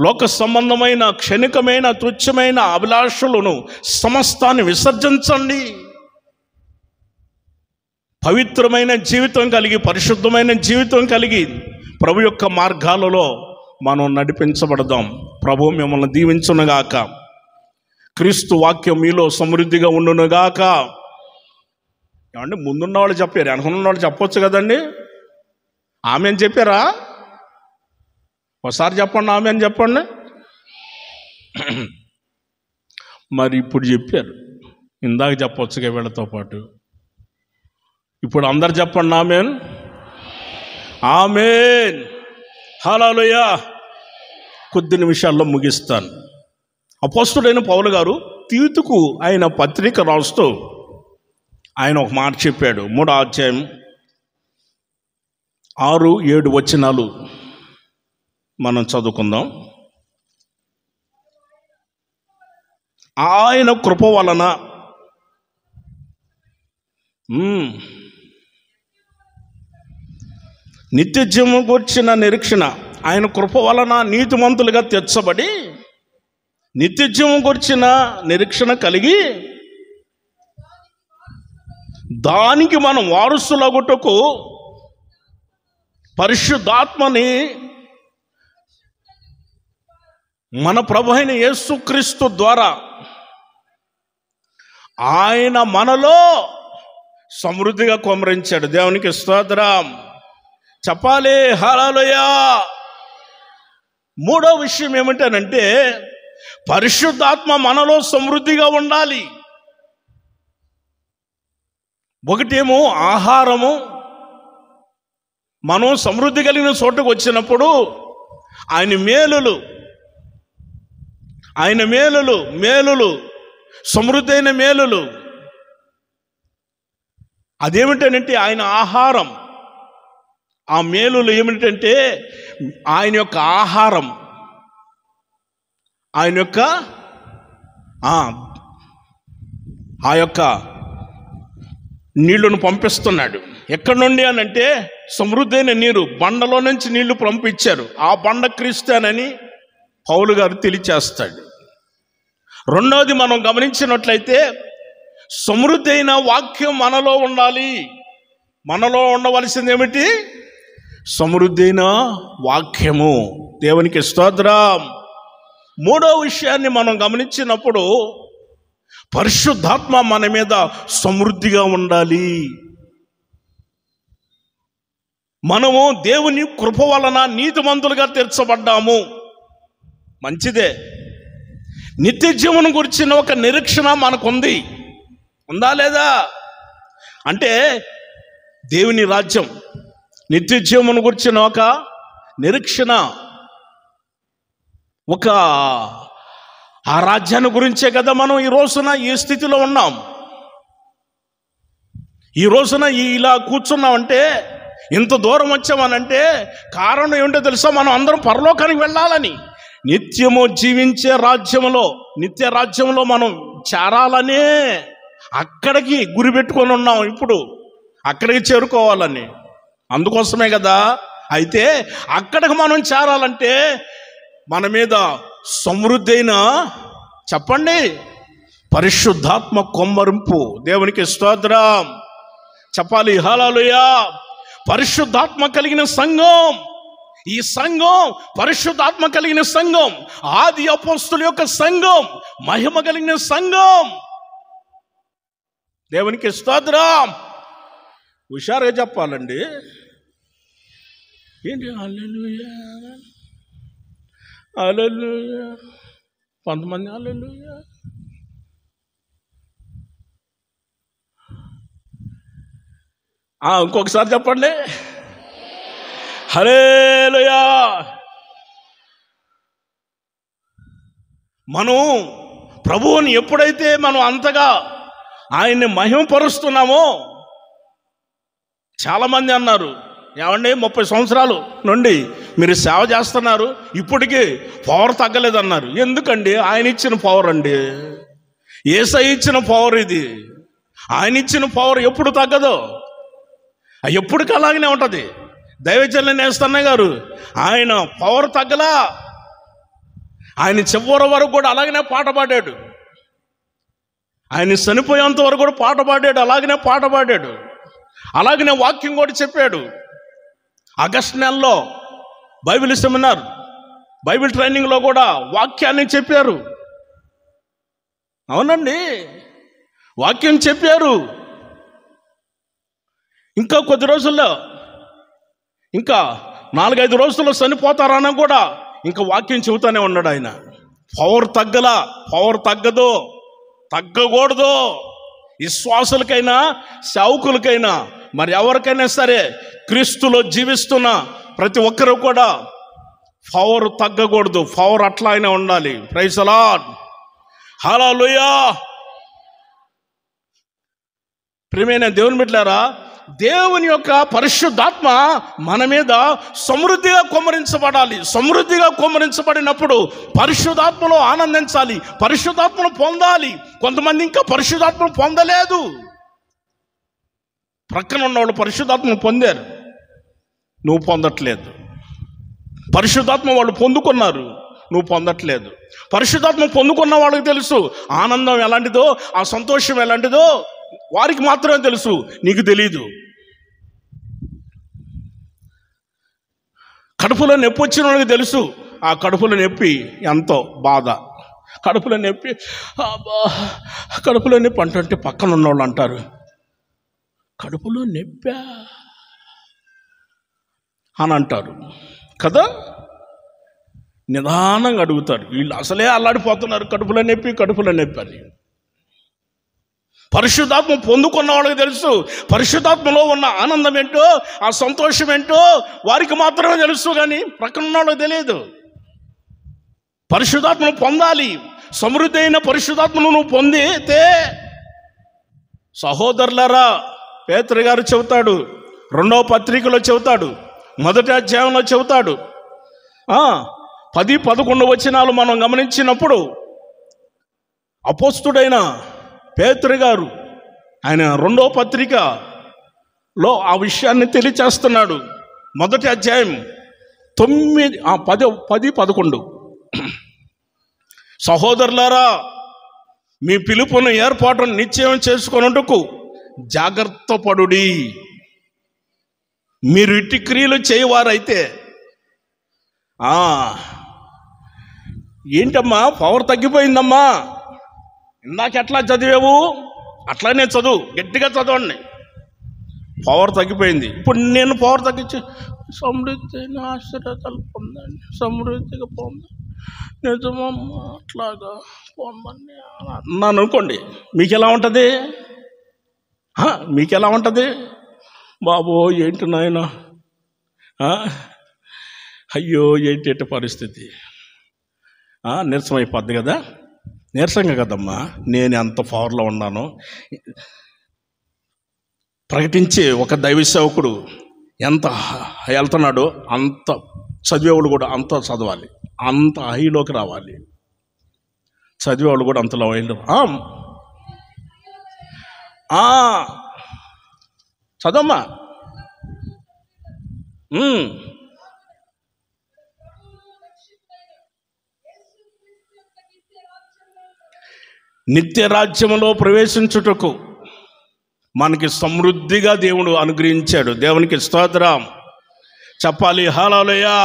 లోక సంబంధమైన క్షణికమైన తుచ్చమైన అభిలాషలను సమస్తాన్ని విసర్జించండి. పవిత్రమైన జీవితం కలిగి, పరిశుద్ధమైన జీవితం కలిగి ప్రభు యొక్క మార్గాలలో మనం నడిపించబడదాం. ప్రభు మిమ్మల్ని దీవించునుగాక. క్రీస్తు వాక్యం మీలో సమృద్ధిగా ఉండునుగాక. ఏమంటే ముందున్న వాళ్ళు చెప్పారు, అనుకున్న వాళ్ళు చెప్పొచ్చు కదండి. ఆమె అని చెప్పారా? ఒకసారి చెప్పండి, ఆమె అని చెప్పండి. మరి ఇప్పుడు చెప్పారు, ఇందాక చెప్పొచ్చుగా వీళ్ళతో పాటు. ఇప్పుడు అందరు చెప్పండి ఆమేన్, ఆమేన్, హల్లెలూయా. కొద్ది నిమిషాల్లో ముగిస్తాను. అపోస్తుడైన పౌలు గారు తీతుకు ఆయన పత్రిక రాస్తూ ఆయన ఒక మాట చెప్పాడు. 3వ అధ్యాయం 6-7 వచనాలు మనం చదువుకుందాం. ఆయన కృప వలన నిత్యజీవము గూర్చిన నిరీక్షణ, ఆయన కృప వలన నీతిమంతులుగా తీర్చబడి నిత్యజీవము గూర్చిన నిరీక్షణ కలిగి దానికి మనం వారసులగుటకు పరిశుద్ధాత్మని మన ప్రభు అయిన యేసుక్రీస్తు ద్వారా ఆయన మనలో సమృద్ధిగా కుమ్మరించాడు. దేవునికి స్తోత్రం చెప్పాలి. హల్లెలూయా. 3వ విషయం ఏమిటనంటే పరిశుద్ధాత్మ మనలో సమృద్ధిగా ఉండాలి. ఒకటేమో ఆహారము. మనం సమృద్ధి కలిగిన చోటుకు వచ్చినప్పుడు ఆయన మేలులు సమృద్ధి అయిన మేలులు. అదేమిటంటే ఆయన ఆహారం. ఆ మేలులు ఏమిటంటే ఆయన యొక్క ఆహారం, ఆయన యొక్క ఆ యొక్క నీళ్లను పంపిస్తున్నాడు. ఎక్కడి నుండి అనంటే సమృద్ధైన నీరు, బండలో నుంచి నీళ్లు పంపించారు. ఆ బండ క్రీస్తునని పౌలు గారు తెలియచేస్తాడు. రెండవది మనం గమనించినట్లయితే సమృద్ధి అయిన వాక్యం మనలో ఉండాలి. మనలో ఉండవలసింది ఏమిటి? సమృద్ధి అయిన వాక్యము. దేవునికి స్తోత్రం. 3వ విషయాన్ని మనం గమనించినప్పుడు పరిశుద్ధాత్మ మన మీద సమృద్ధిగా ఉండాలి. మనము దేవుని కృప వలన నీతిమంతులుగా తీర్చబడ్డాము. మంచిదే. నిత్య జీవనం గురించిన ఒక నిరీక్షణ మనకుంది. ఉందా లేదా? అంటే దేవుని రాజ్యం, నిత్య జీవనం గురించిన ఒక నిరీక్షణ, ఒక ఆ రాజ్యాన్ని గురించే కదా మనం ఈ రోజున ఈ స్థితిలో ఉన్నాం. ఈ రోజున ఇలా కూర్చున్నామంటే, ఇంత దూరం వచ్చామనంటే కారణం ఏమిటో తెలుసా? మనం అందరం పరలోకానికి వెళ్ళాలని, నిత్యము జీవించే రాజ్యంలో, నిత్య రాజ్యంలో మనం చేరాలనే అక్కడికి గురి పెట్టుకొని ఉన్నాం. ఇప్పుడు అక్కడికి చేరుకోవాలని, అందుకోసమే కదా. అయితే అక్కడికి మనం చేరాలంటే మన మీద సమృద్ధి అయిన, చెప్పండి, పరిశుద్ధాత్మ కొమ్మరింపు. దేవునికి స్తోత్రం చెప్పాలి. హల్లెలూయా. పరిశుద్ధాత్మ కలిగిన సంఘం, ఈ సంఘం పరిశుద్ధాత్మ కలిగిన సంఘం, ఆది అపోస్తుల యొక్క సంఘం, మహిమ కలిగిన సంఘం. దేవునికి స్తోత్రం. హుషారుగా చెప్పాలండి. ఏంటి హల్లెలూయా హల్లెలూయా, కొంతమంది హల్లెలూయా. ఇంకొకసారి చెప్పండి, హల్లెలూయా. మనం ప్రభువుని ఎప్పుడైతే మనం అంతగా ఆయన్ని మహిమపరుస్తున్నామో, చాలామంది అన్నారు, ఏమండి 30 సంవత్సరాల నుండి మీరు సేవ చేస్తున్నారు, ఇప్పటికీ పవర్ తగ్గలేదన్నారు. ఎందుకండి? ఆయన ఇచ్చిన పవర్ అండి, యేసయ్య ఇచ్చిన పవర్ ఇది. ఆయన ఇచ్చిన పవర్ ఎప్పుడు తగ్గదు, ఎప్పటికీ అలాగనే ఉంటుంది. దైవజనులు నేస్తన్నయ్య గారు, ఆయన పవర్ తగ్గలా. ఆయన చివరి వరకు కూడా అలాగనే పాట పాడాడు. ఆయన చనిపోయేంత వరకు కూడా పాట పాడాడు, అలాగనే పాట పాడాడు. అలాగనే వాక్యం కూడా చెప్పాడు. ఆగస్టు నెలలో బైబిల్ సెమినార్, బైబిల్ ట్రైనింగ్లో కూడా వాక్యాన్ని చెప్పారు. అవునండి, వాక్యం చెప్పారు. ఇంకా కొద్ది రోజుల్లో, ఇంకా 4-5 రోజుల్లో చనిపోతారన్నా కూడా ఇంకా వాక్యం చెబుతానే ఉన్నాడు ఆయన. పవర్ తగ్గలా, పవర్ తగ్గదు, తగ్గకూడదు. విశ్వాసులకైనా సేవకులకైనా మరి ఎవరికైనా సరే, క్రీస్తులో జీవిస్తున్న ప్రతి ఒక్కరూ కూడా పవర్ తగ్గకూడదు, పవర్ అట్లానే ఉండాలి. ప్రైజ్ ది లార్డ్, హల్లెలూయా. ప్రియమైన దేవుని బిడ్డలారా, దేవుని యొక్క పరిశుద్ధాత్మ మన మీద సమృద్ధిగా కుమ్మరించబడాలి. సమృద్ధిగా కుమ్మరించబడినప్పుడు పరిశుద్ధాత్మలో ఆనందించాలి, పరిశుద్ధాత్మను పొందాలి. కొంతమంది ఇంకా పరిశుద్ధాత్మను పొందలేదు. ప్రక్కన ఉన్నవాళ్ళు పరిశుద్ధాత్మను పొందారు, నువ్వు పొందట్లేదు. పరిశుద్ధాత్మ వాళ్ళు పొందుకున్నారు, నువ్వు పొందట్లేదు. పరిశుద్ధాత్మ పొందుకున్న వాళ్ళకి తెలుసు ఆనందం ఎలాంటిదో, ఆ సంతోషం ఎలాంటిదో వారికి మాత్రమే తెలుసు, నీకు తెలీదు. కడుపులో నొప్పి వచ్చిన వాళ్ళకి తెలుసు ఆ కడుపులో నొప్పి ఎంతో బాధ. కడుపులో నొప్పి, కడుపులో నొప్పి అంటే పక్కన ఉన్నవాళ్ళు అంటారు, కడుపులో నొప్పా అని అంటారు కదా. నిదానంగా అడుగుతారు, వీళ్ళు అసలే అల్లాడిపోతున్నారు, కడుపులో నొప్పి అని. పరిశుద్ధాత్మ పొందుకున్న వాళ్ళకి తెలుసు పరిశుద్ధాత్మలో ఉన్న ఆనందం ఏంటో, ఆ సంతోషం ఏంటో వారికి మాత్రమే తెలుసు, కానీ ప్రక్కన ఉన్న వాళ్ళకి తెలియదు. పరిశుద్ధాత్మను పొందాలి. సమృద్ధి అయిన పరిశుద్ధాత్మను నువ్వు పొందితే, సహోదరులారా, పేతురు గారు చెబుతాడు, 2వ పత్రికలో చెబుతాడు, 1వ అధ్యాయంలో చెబుతాడు. 10-11 వచనాలు మనం గమనించినప్పుడు అపోస్తుడైన పేతురు గారు ఆయన 2వ పత్రికలో ఆ విషయాన్ని తెలియచేస్తున్నాడు. 1వ అధ్యాయం 10-11. సహోదరులారా, మీ పిలుపును ఏర్పాటును నిశ్చయం చేసుకొనుటకు జాగ్రత్త పడుడి. మీరు ఇట్టి క్రియలు చేయవారైతే, ఏంటమ్మా పవర్ తగ్గిపోయిందమ్మా, ఇందాక ఎట్లా చదివావు అట్లానే చదువు, గట్టిగా చదవండి. పవర్ తగ్గిపోయింది. ఇప్పుడు నేను పవర్ తగ్గించి సమృద్ధిని ఆశీర్వాదాలు పొందండి, సమృద్ధిగా పొందండి, నిజమమ్మ అట్లాగా పొందండి అన్నాను అనుకోండి, మీకు ఎలా ఉంటుంది? బాబో ఏంటి నాయన, అయ్యో ఏంటి పరిస్థితి, నీరసమైపోద్ది కదా. నీరసంగా కదమ్మా, నేను ఎంత పవర్లో ఉన్నాను. ప్రకటించే ఒక దైవ సేవకుడు ఎంత వెళ్తున్నాడో అంత చదివేవాళ్ళు కూడా అంత చదవాలి, అంత హైలోకి రావాలి. చదివేవాళ్ళు కూడా అంతలో చదవమ్మా. నిత్య రాజ్యంలో ప్రవేశించుటకు మనకి సమృద్ధిగా దేవుడు అనుగ్రహించాడు. దేవునికి స్తోత్రం చెప్పాలి, హల్లెలూయా.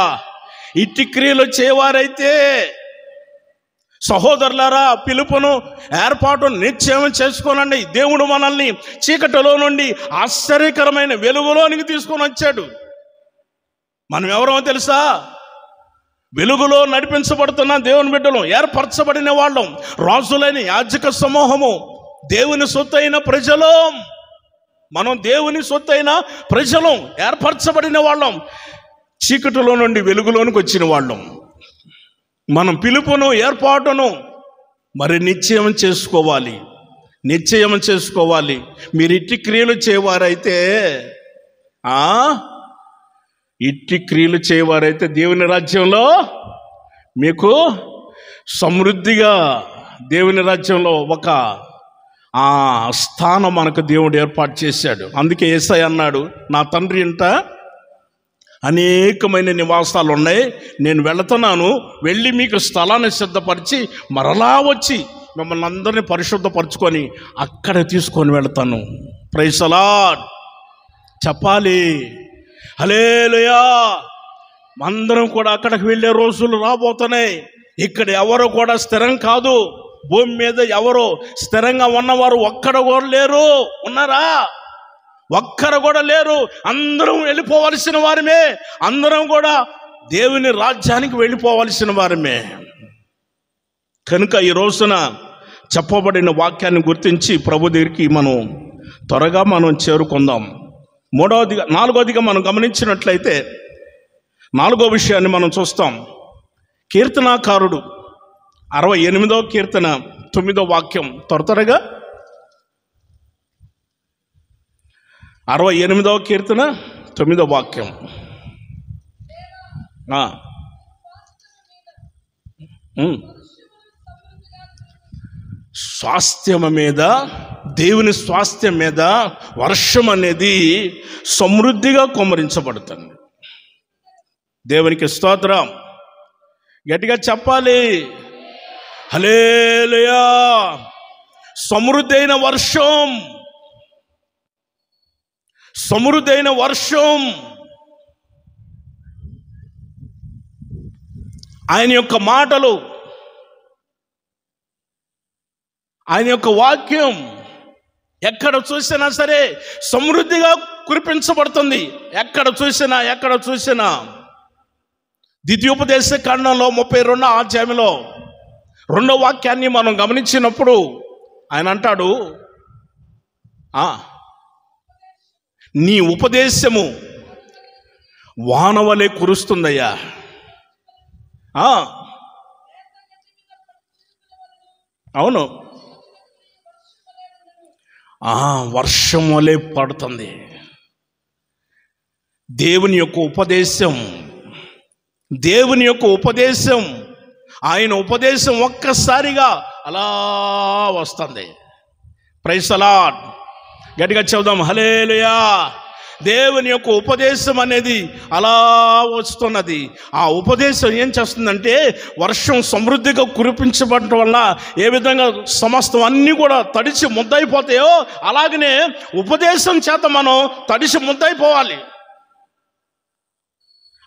ఇట్టి క్రియలు చేయవారైతే, సహోదరులారా, పిలుపును ఏర్పాటు నిశ్చయం చేసుకోనండి. దేవుడు మనల్ని చీకటిలో నుండి ఆశ్చర్యకరమైన వెలుగులోనికి తీసుకొని వచ్చాడు. మనం ఎవరో తెలుసా? వెలుగులో నడిపించబడుతున్న దేవుని బిడ్డలు, ఏర్పరచబడిన వాళ్ళం, రాజులైన యాజక సమూహము, దేవుని సొత్తైన ప్రజలు. మనం దేవుని సొత్తైన ప్రజలం, ఏర్పరచబడిన వాళ్ళం, చీకటిలో నుండి వెలుగులోనికి వచ్చిన వాళ్ళం. మనం పిలుపును ఏర్పాటును మరి నిశ్చయం చేసుకోవాలి. మీరు ఇట్టి క్రియలు చేయవారైతే దేవుని రాజ్యంలో మీకు సమృద్ధిగా, దేవుని రాజ్యంలో ఒక స్థానం మనకు దేవుడు ఏర్పాటు చేశాడు. అందుకే యేసయ్య అన్నాడు, నా తండ్రి ఇంట అనేకమైన నివాసాలు ఉన్నాయి, నేను వెళుతున్నాను, వెళ్ళి మీకు స్థలాన్ని సిద్ధపరిచి మరలా వచ్చి మిమ్మల్ని అందరినీ పరిశుద్ధపరచుకొని అక్కడ తీసుకొని వెళతాను. ప్రైజ్ ది లార్డ్ చెప్పాలి, హల్లెలూయా. అందరం కూడా అక్కడికి వెళ్ళే రోజులు రాబోతున్నాయి. ఇక్కడ ఎవరు కూడా స్థిరం కాదు. భూమి మీద ఎవరు స్థిరంగా ఉన్నవారు ఒక్కడ కూడా లేరు. ఉన్నారా? ఒక్కరు కూడా లేరు. అందరం వెళ్ళిపోవలసిన వారమే. అందరం కూడా దేవుని రాజ్యానికి వెళ్ళిపోవలసిన వారమే. కనుక ఈ రోజున చెప్పబడిన వాక్యాన్ని గుర్తించి ప్రభు దగ్గరికి మనం త్వరగా చేరుకుందాం. 4వదిగా మనం గమనించినట్లయితే 4వ విషయాన్ని మనం చూస్తాం. కీర్తనాకారుడు 68వ కీర్తన 9వ వాక్యం. త్వరగా 68వ కీర్తన 9వ వాక్యం. స్వాస్థ్యం మీద, దేవుని స్వాస్థ్యం మీద వర్షం అనేది సమృద్ధిగా కుమ్మరించబడుతుంది. దేవునికి స్తోత్రం. గట్టిగా చెప్పాలి, హల్లెలూయా. సమృద్ధైన వర్షం, సమృద్ధైన వర్షం. ఆయన యొక్క మాటలు, ఆయన యొక్క వాక్యం ఎక్కడ చూసినా సరే సమృద్ధిగా కురిపించబడుతుంది. ఎక్కడ చూసినా ద్వితీయోపదేశ కాండంలో 32వ అధ్యాయంలో 2వ వాక్యాన్ని మనం గమనించినప్పుడు ఆయన అంటాడు, నీ ఉపదేశము వానవలే కురుస్తుందయ్యా. అవును, వర్షం వలె పడుతుంది. దేవుని యొక్క ఉపదేశం, దేవుని యొక్క ఉపదేశం, ఆయన ఉపదేశం ఒక్కసారిగా అలా వస్తుంది. Praise the lord. గట్టిగా చెబుదాం, హల్లెలూయా. దేవుని యొక్క ఉపదేశం అనేది అలా వస్తున్నది. ఆ ఉపదేశం ఏం చేస్తుందంటే వర్షం సమృద్ధిగా కురిపించబడటం వల్ల ఏ విధంగా సమస్తం అన్నీ కూడా తడిసి ముద్దయిపోతాయో అలాగనే ఉపదేశం చేత మనం తడిసి ముద్దయిపోవాలి.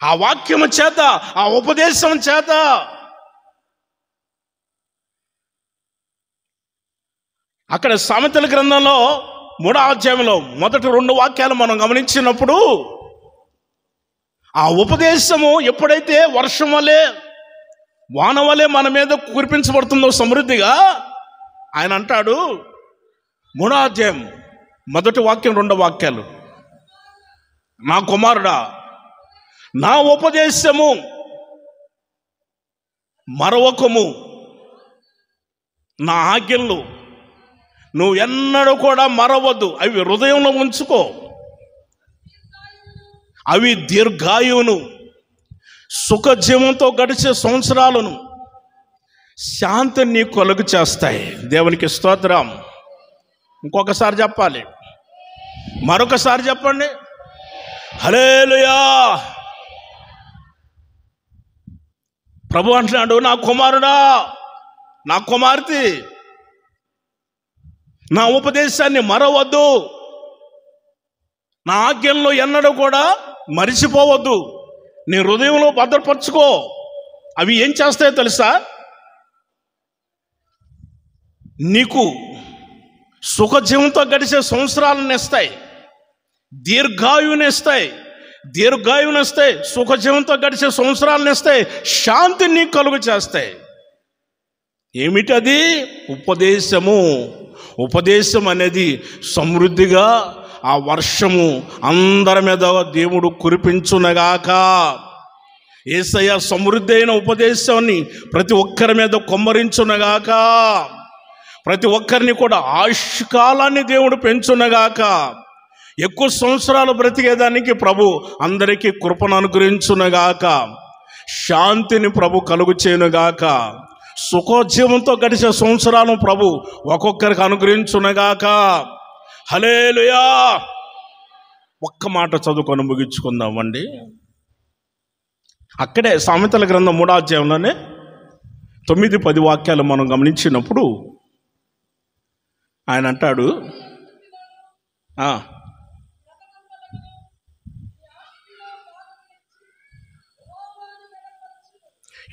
ఆ వాక్యము చేత, ఆ ఉపదేశం చేత. అక్కడ సామెతల గ్రంథంలో 3వ అధ్యాయంలో మొదటి 2 వాక్యాలు మనం గమనించినప్పుడు ఆ ఉపదేశము ఎప్పుడైతే వర్షం వలె, వాన వలె మన మీద కురిపించబడుతుందో సమృద్ధిగా, ఆయన అంటాడు 3వ అధ్యాయం 1వ వాక్యం 2వ వాక్యాలు, నా కుమారుడా, నా ఉపదేశము మరొకము, నా ఆజ్ఞలు నువ్వు ఎన్నడూ కూడా మరవద్దు. అవి హృదయంలో ఉంచుకో. అవి దీర్ఘాయువును, సుఖజీవంతో గడిచే సంవత్సరాలను, శాంతిని నీ కలుగు చేస్తాయి. దేవునికి స్తోత్రం. ఇంకొకసారి చెప్పాలి, మరొకసారి చెప్పండి, హల్లెలూయా. ప్రభు అంటున్నాడు, నా కుమారుడా, నా కుమార్తె, నా ఉపదేశాన్ని మరవద్దు, నా ఆజ్ఞల్లో ఎన్నడూ కూడా మరిచిపోవద్దు, నీ హృదయంలో భద్రపరచుకో. అవి ఏం చేస్తాయో తెలుసా? నీకు సుఖజీవంతో గడిచే సంవత్సరాలను ఇస్తాయి, దీర్ఘాయువునిస్తాయి, సుఖజీవంతో గడిచే సంవత్సరాలను ఇస్తాయి, శాంతిని నీకు కలుగు చేస్తాయి. ఏమిటది? ఉపదేశము. ఉపదేశం అనేది సమృద్ధిగా ఆ వర్షము అందరి మీద దేవుడు కురిపించునగాక. యేసయ్య సమృద్ధి అయిన ఉపదేశాన్ని ప్రతి ఒక్కరి మీద కుమ్మరించునగాక. ప్రతి ఒక్కరిని కూడా ఆయుష్కాలాన్ని దేవుడు పెంచునగాక. ఎక్కువ సంవత్సరాలు బ్రతికేదానికి ప్రభు అందరికీ కృపను అనుగ్రహించునగాక. శాంతిని ప్రభు కలుగు చేయునుగాక. సుఖోజీవంతో గడిచే సంవత్సరాలను ప్రభు ఒక్కొక్కరికి అనుగ్రహించునగాక. హల్లెలూయా. ఒక్క మాట చదువుకొని ముగించుకుందామండి. అక్కడే సామెతల గ్రంథం 3వ అధ్యాయంలోనే 9-10 వాక్యాలు మనం గమనించినప్పుడు ఆయన అంటాడు,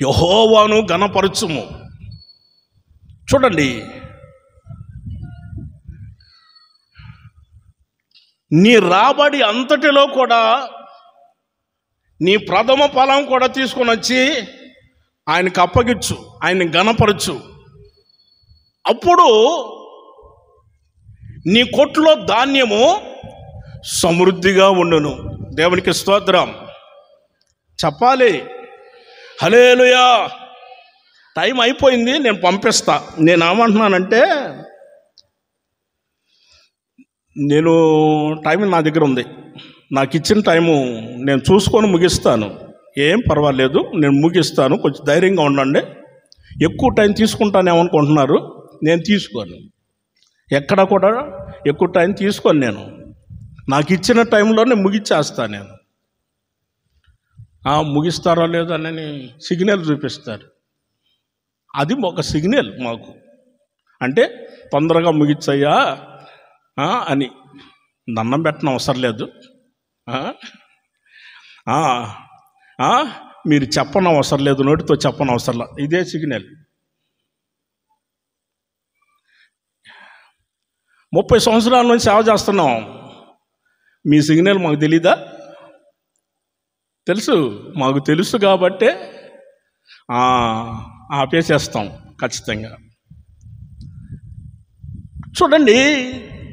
యెహోవాను ఘనపరచుము. చూడండి, నీ రాబడి అంతటిలో కూడా నీ ప్రథమ ఫలం కూడా తీసుకొని వచ్చి ఆయనకు అప్పగించు, ఆయన్ని ఘనపరచు. అప్పుడు నీ కొట్లో ధాన్యము సమృద్ధిగా ఉండును. దేవునికి స్తోత్రం. చెప్పాలి. హల్లెలూయా. టైం అయిపోయింది, నేను పంపిస్తా. నేను ఏమంటున్నానంటే, నేను టైం నా దగ్గర ఉంది, నాకు ఇచ్చిన టైము నేను చూసుకొని ముగిస్తాను. ఏం పర్వాలేదు, నేను ముగిస్తాను. కొంచెం ధైర్యంగా ఉండండి. ఎక్కువ టైం తీసుకుంటానేమనుకుంటున్నారు, నేను తీసుకోను. ఎక్కడ కూడా ఎక్కువ టైం తీసుకోను. నేను నాకు ఇచ్చిన టైంలోనే ముగిచ్చేస్తాను. నేను ముగిస్తారో లేదో అని సిగ్నల్ చూపిస్తారు. అది ఒక సిగ్నల్ మాకు, అంటే తొందరగా ముగిచ్చయ్యా అని. దండం పెట్టడం అవసరం లేదు, మీరు చెప్పని అవసరం లేదు, నోటితో చెప్పని అవసరం లేదు. ఇదే సిగ్నల్. 30 సంవత్సరాల నుంచి సేవ చేస్తున్నాం. మీ సిగ్నల్ మాకు తెలీదా? తెలుసు, మాకు తెలుసు కాబట్టే ఆపేసేస్తాం ఖచ్చితంగా. చూడండి,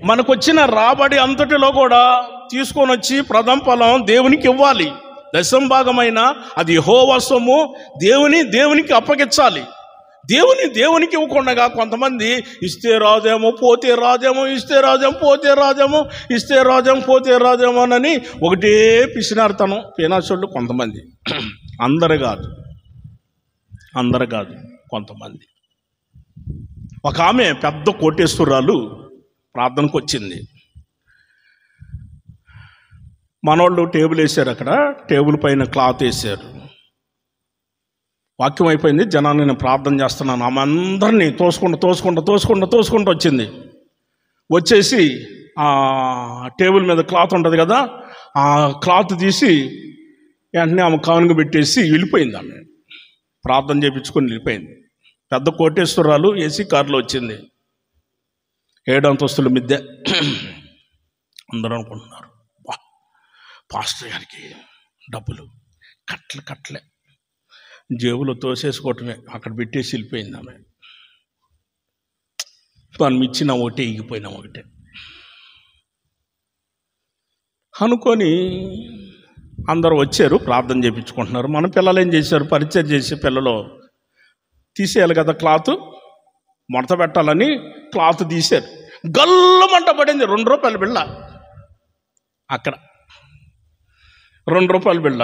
మనకు వచ్చిన రాబడి అంతటిలో కూడా తీసుకొని వచ్చి ప్రథమ ఫలం దేవునికి ఇవ్వాలి. దశమ భాగమైన అది యెహోవా సొమ్ము, దేవునికి అప్పగించాలి. దేవునికి ఇవ్వకుండా కొంతమంది ఇస్తే రాదేమో పోతే రాదేమో, ఇస్తే రాదేమో పోతే రాదేమో, ఇస్తే రాదేమో పోతే రాదేమో అని ఒకటే పిసినార్తనం, పేనాచోళ్ళు కొంతమంది. అందరు కాదు, కొంతమంది. ఒక ఆమె పెద్ద కోటేశ్వరాలు ప్రార్థనకు వచ్చింది. మనోళ్ళు టేబుల్ వేశారు, అక్కడ టేబుల్ పైన క్లాత్ వేశారు. వాక్యం అయిపోయింది, జనాన్ని నేను ప్రార్థన చేస్తున్నాను. ఆమె అందరినీ తోసుకుంటూ వచ్చింది. వచ్చేసి ఆ టేబుల్ మీద క్లాత్ ఉంటుంది కదా, ఆ క్లాత్ తీసి వెంటనే ఆమె కానుక పెట్టేసి వెళ్ళిపోయింది. ఆమె ప్రార్థన చేయించుకొని వెళ్ళిపోయింది. పెద్ద కోటేశ్వరాలు ఏసీ కారులో వచ్చింది, 7 అంతస్తుల మిద్దె. అందరూ అనుకుంటున్నారు, పాస్టర్ గారికి డబ్బులు కట్లే జేబులో తోసేసుకోవటమే, అక్కడ పెట్టేసి వెళ్ళిపోయింది ఆమె. మనం ఇచ్చిన ఒకటే, ఇగిపోయినా ఒకటే అనుకొని అందరూ వచ్చారు, ప్రార్థన చేయించుకుంటున్నారు. మన పిల్లలు ఏం చేశారు, పరిచయం చేసే పిల్లలు తీసేయాలి కదా క్లాత్, మడత పెట్టాలని క్లాత్ తీశారు. గల్లుమంట పడింది. 2 రూపాయల బిళ్ళ అక్కడ, 2 రూపాయల బిళ్ళ.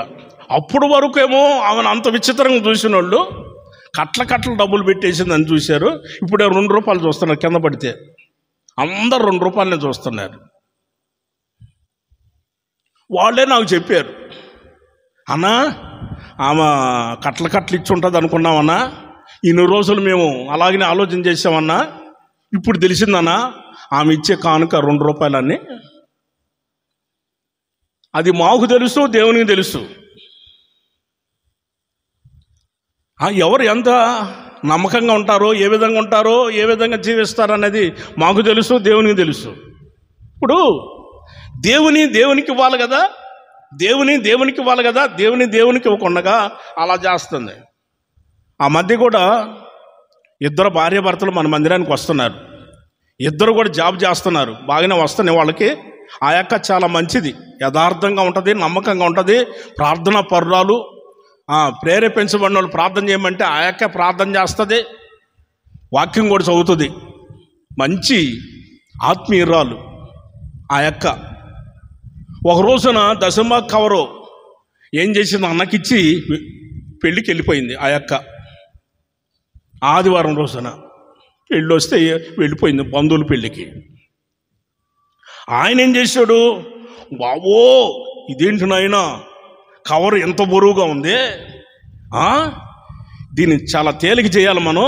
అప్పుడు వరకు ఏమో ఆమెను అంత విచిత్రంగా చూసిన వాళ్ళు కట్ల డబ్బులు పెట్టేసిందని చూశారు. ఇప్పుడే 2 రూపాయలు చూస్తున్నారు. కింద పడితే అందరు 2 రూపాయలనే చూస్తున్నారు. వాళ్ళే నాకు చెప్పారు, అన్నా ఆమె కట్ల ఇచ్చి ఉంటుంది అనుకున్నామన్నా, ఇన్ని రోజులు మేము అలాగనే ఆలోచన చేసామన్నా, ఇప్పుడు తెలిసిందన్నా ఆమె ఇచ్చే కానుక 2 రూపాయలన్నీ. అది మాకు తెలుసు, దేవునికి తెలుసు. ఎవరు ఎంత నమ్మకంగా ఉంటారో, ఏ విధంగా ఉంటారో, ఏ విధంగా జీవిస్తారనేది మాకు తెలుసు, దేవునికి తెలుసు. ఇప్పుడు దేవునికి ఇవ్వాలి కదా, దేవునికి ఇవ్వాలి కదా, దేవునికి ఇవ్వకుండా అలా చేస్తుంది. ఆ మధ్య కూడా 2 భార్యాభర్తలు మన మందిరానికి వస్తున్నారు. 2 కూడా జాబ్ చేస్తున్నారు, బాగానే వస్తున్నాయి వాళ్ళకి. ఆ యొక్క చాలా మంచిది, యథార్థంగా ఉంటుంది, నమ్మకంగా ఉంటుంది, ప్రార్థనా పరురాలు. ప్రేరేపించబడిన వాళ్ళు ప్రార్థన చేయమంటే ఆ యొక్క ప్రార్థన చేస్తుంది, వాక్యం కూడా చదువుతుంది. మంచి ఆత్మీయురాలు ఆ యొక్క. ఒక రోజున దశమ కవరు ఏం చేసింది, అన్నకిచ్చి పెళ్ళికి వెళ్ళిపోయింది ఆ యొక్క. ఆదివారం రోజున పెళ్ళి వస్తే వెళ్ళిపోయింది బంధువుల పెళ్ళికి. ఆయన ఏం చేశాడు, బావో ఇదేంటి నాయనా కవర్ ఎంత బరువుగా ఉంది, దీన్ని చాలా తేలిక చేయాలి, మనం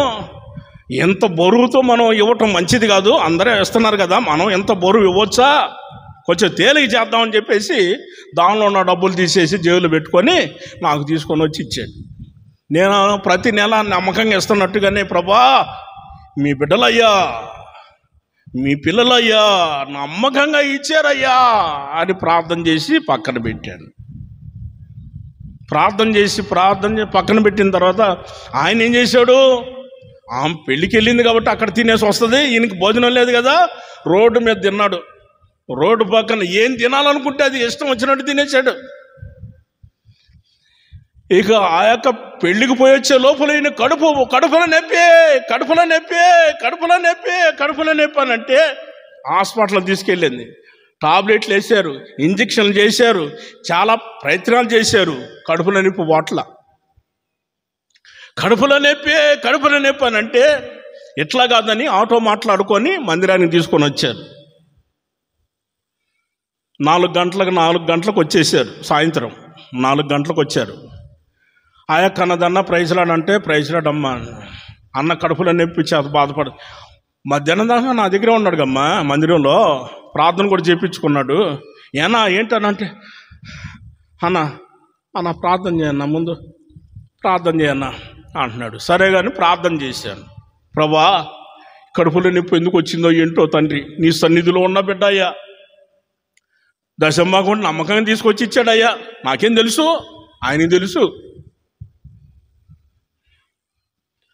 ఎంత బరువుతో మనం ఇవ్వటం మంచిది కాదు, అందరూ వేస్తున్నారు కదా, మనం ఎంత బరువు ఇవ్వచ్చా, కొంచెం తేలిక చేద్దామని చెప్పేసి దానిలో ఉన్న డబ్బులు తీసేసి జేబులో పెట్టుకొని నాకు తీసుకొని వచ్చి ఇచ్చాడు. నేను ప్రతి నెల నమ్మకంగా ఇస్తున్నట్టుగానే, ప్రభా మీ బిడ్డలయ్యా, మీ పిల్లలయ్యా నమ్మకంగా ఇచ్చారయ్యా అని ప్రార్థన చేసి పక్కన పెట్టాను. ప్రార్థన చేసి పక్కన పెట్టిన తర్వాత ఆయన ఏం చేశాడు, ఆమె పెళ్ళికి వెళ్ళింది కాబట్టి అక్కడ తినేసి వస్తుంది, ఈయనకి భోజనం లేదు కదా, రోడ్డు మీద తిన్నాడు. రోడ్డు పక్కన ఏం తినాలనుకుంటే అది ఇష్టం వచ్చినట్టు తినేశాడు. ఇక ఆ యొక్క పెళ్లికి పోయి వచ్చే లోపల ఈయన కడుపులో నొప్పి అని అంటే హాస్పిటల్ తీసుకెళ్ళింది. టాబ్లెట్లు వేశారు, ఇంజక్షన్లు చేశారు, చాలా ప్రయత్నాలు చేశారు. కడుపులో నొప్పి బాట్ల కడుపులో నొప్పి అని అంటే ఎట్లా కాదని ఆటో మాట్లాడుకొని మందిరానికి తీసుకొని వచ్చారు. 4 గంటలకు వచ్చేసారు. సాయంత్రం 4 గంటలకు వచ్చారు. ఆ యొక్క అన్నదన్న ప్రైజ్లాడంటే ప్రైజ్లాడమ్మా అన్న కడుపులో నొప్పి చేత బాధపడు. మధ్యాహ్నం దాకా నా దగ్గరే ఉన్నాడు కమ్మా, మందిరంలో ప్రార్థన కూడా చేయించుకున్నాడు. ఏనా ఏంటనంటే అన్న ప్రార్థన చేయన్నా, ముందు ప్రార్థన చేయన్నా అంటున్నాడు. సరే కానీ ప్రార్థన చేశాను. ప్రభా, కడుపులో నొప్పి ఎందుకు వచ్చిందో ఏంటో తండ్రి, నీ సన్నిధిలో ఉన్న బిడ్డ అయ్యా, దశంభాగం నమ్మకంగా తీసుకొచ్చి ఇచ్చాడయ్యా. నాకేం తెలుసు, ఆయనకి తెలుసు.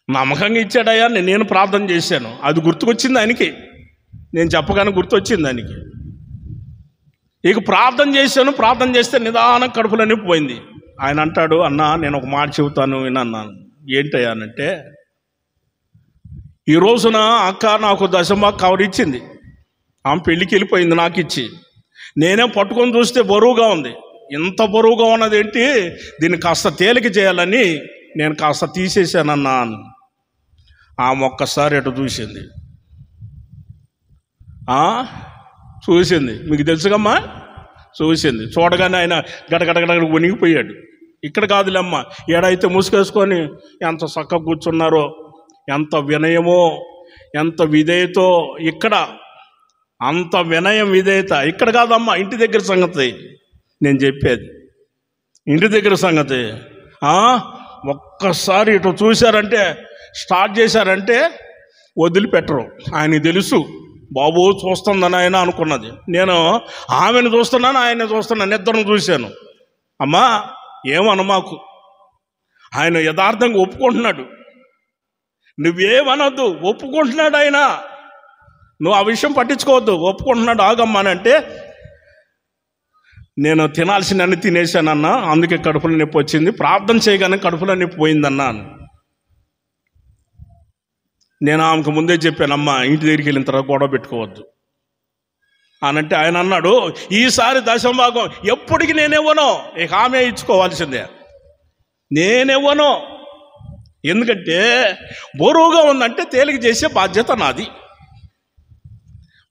నమ్మకంగా ఇచ్చాడయ్యా. నేను ప్రార్థన చేశాను, అది గుర్తుకొచ్చింది ఆయనకి. నేను చెప్పగానే గుర్తొచ్చింది ఆయనకి. ఇక ప్రార్థన చేశాను. ప్రార్థన చేస్తే నిదానం కడుపులో నొప్పి పోయింది. ఆయన అంటాడు, అన్నా నేను ఒక మాట చెబుతాను వినన్నాను. ఏంటయ్యా అనంటే, ఈ రోజున అక్క నాకు దశంభాగం కవర్ ఇచ్చింది. ఆమె పెళ్ళికి వెళ్ళిపోయింది నాకు ఇచ్చి. నేనే పట్టుకొని చూస్తే బరువుగా ఉంది. ఇంత బరువుగా ఉన్నది ఏంటి, దీన్ని కాస్త తేలిక చేయాలని నేను కాస్త తీసేసానన్నా. ఆమె ఒక్కసారి అటు చూసింది. మీకు తెలుసుగమ్మా, చూసింది. చూడగానే ఆయన గడగడగడ వణిగిపోయాడు. ఇక్కడ కాదులేమ్మా, ఏడైతే ముసుగేసుకొని ఎంత చక్కగా కూర్చున్నారో, ఎంత వినయమో, ఎంత విధేయతో. ఇక్కడ అంత వినయం విధేయత ఇక్కడ కాదమ్మా, ఇంటి దగ్గర సంగతి నేను చెప్పేది. ఇంటి దగ్గర సంగతి. ఒక్కసారి ఇటు చూశారంటే, స్టార్ట్ చేశారంటే వదిలిపెట్టరు. ఆయనకి తెలుసు, బాబు చూస్తుందని ఆయన అనుకున్నది. నేను ఆమెను చూస్తున్నాను, ఆయన చూస్తున్నాను, ఇద్దరిని చూశాను. అమ్మా ఏమనమాకు, ఆయన యథార్థంగా ఒప్పుకుంటున్నాడు. నువ్వేమనొద్దు, ఒప్పుకుంటున్నాడు ఆయన. నువ్వు ఆ విషయం పట్టించుకోవద్దు, ఒప్పుకుంటున్నాడు. ఆగమ్మానంటే నేను తినాల్సినన్ని తినేశానన్నా, అందుకే కడుపులో నొప్పి వచ్చింది. ప్రార్థన చేయగానే కడుపులో నొప్పి పోయిందన్నా. నేను ఆమెకు ముందే చెప్పానమ్మా, ఇంటి దగ్గరికి వెళ్ళిన తర్వాత గొడవ పెట్టుకోవద్దు అనంటే ఆయన అన్నాడు, ఈసారి దశంభాగం ఎప్పటికి నేనివ్వను, ఇక ఆమె ఇచ్చుకోవాల్సిందే, నేనివ్వను. ఎందుకంటే బరువుగా ఉందంటే తేలిక చేసే బాధ్యత నాది.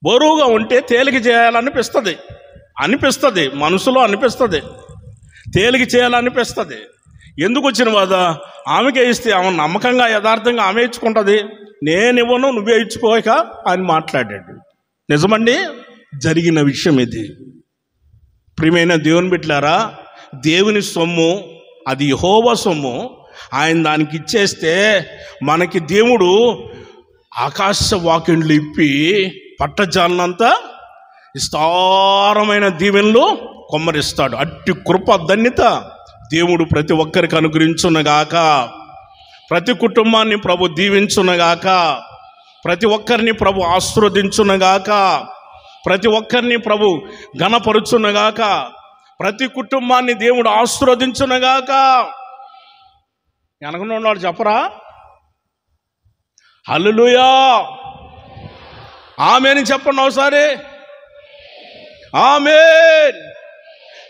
బరువుగా ఉంటే తేలిక చేయాలనిపిస్తుంది, మనసులో అనిపిస్తుంది, తేలిక చేయాలనిపిస్తుంది. ఎందుకు వచ్చిన బాధ, ఆమెకే ఇస్తే ఆమె నమ్మకంగా యథార్థంగా ఆమె ఇచ్చుకుంటుంది. నేను ఇవ్వను, నువ్వే ఇచ్చుకోక అని మాట్లాడాడు. నిజమండి, జరిగిన విషయం ఇది. ప్రియమైన దేవుని బిడ్డలారా, దేవుని సొమ్ము అది యెహోవా సొమ్ము. ఆయన దానికి ఇచ్చేస్తే మనకి దేవుడు ఆకాశ వాకిండ్లు ఇప్పి పట్టజాలనంతా విస్తారమైన దీవెనలు కొమ్మరిస్తాడు. అట్టి కృప ధన్యత దేవుడు ప్రతి ఒక్కరికి అనుగ్రహించునగాక. ప్రతి కుటుంబాన్ని ప్రభు దీవించునగాక. ప్రతి ఒక్కరిని ప్రభు ఆశీర్వదించునగాక. ప్రతి ఒక్కరిని ప్రభు ఘనపరుచునగాక. ప్రతి కుటుంబాన్ని దేవుడు ఆశీర్వదించునగాక. వెనకనున్నాడు చెప్పరా, హల్లెలూయా ఆమేన్ చెప్పండి ఒకసారి. ఆమేన్,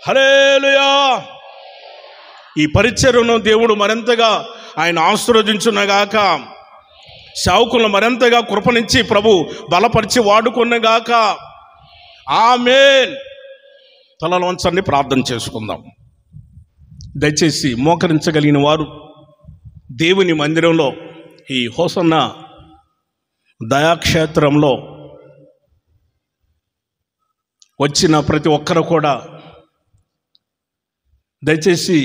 హల్లెలూయా. ఈ పరిచర్యను దేవుడు మరింతగా ఆయన ఆశీర్వదించునగాక. సేవకులను మరింతగా కృపనిచ్చి ప్రభు బలపరిచి వాడుకున్నగాక. ఆమేన్. తలలు వంచండి, ప్రార్థన చేసుకుందాం. దయచేసి మోకరించగలిగిన వారు దేవుని మందిరంలో ఈ హోసన్న దయాక్షేత్రంలో వచ్చిన ప్రతి ఒక్కరు కూడా దయచేసి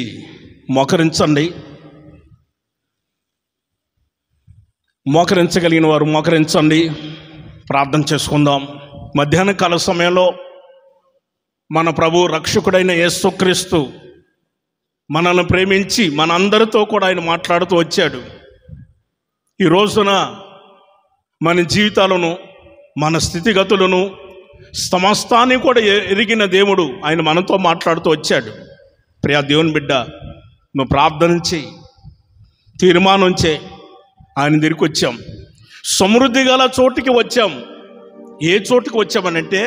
మోకరించండి. మోకరించగలిగిన వారు మోకరించండి, ప్రార్థన చేసుకుందాం. మధ్యాహ్న కాల సమయంలో మన ప్రభు రక్షకుడైన యేసుక్రీస్తు మనల్ని ప్రేమించి మనందరితో కూడా ఆయన మాట్లాడుతూ వచ్చాడు. ఈ రోజున మన జీవితాలను, మన స్థితిగతులను, సమస్తాన్ని కూడా ఎరిగిన దేవుడు ఆయన మనతో మాట్లాడుతూ వచ్చాడు. ప్రియా దేవుని బిడ్డ, నువ్వు ప్రార్థన చేయి, తీర్మానం చేయి. ఆయన దగ్గరికి వచ్చాం, సమృద్ధి గల చోటుకి వచ్చాం. ఏ చోటుకి వచ్చామనంటే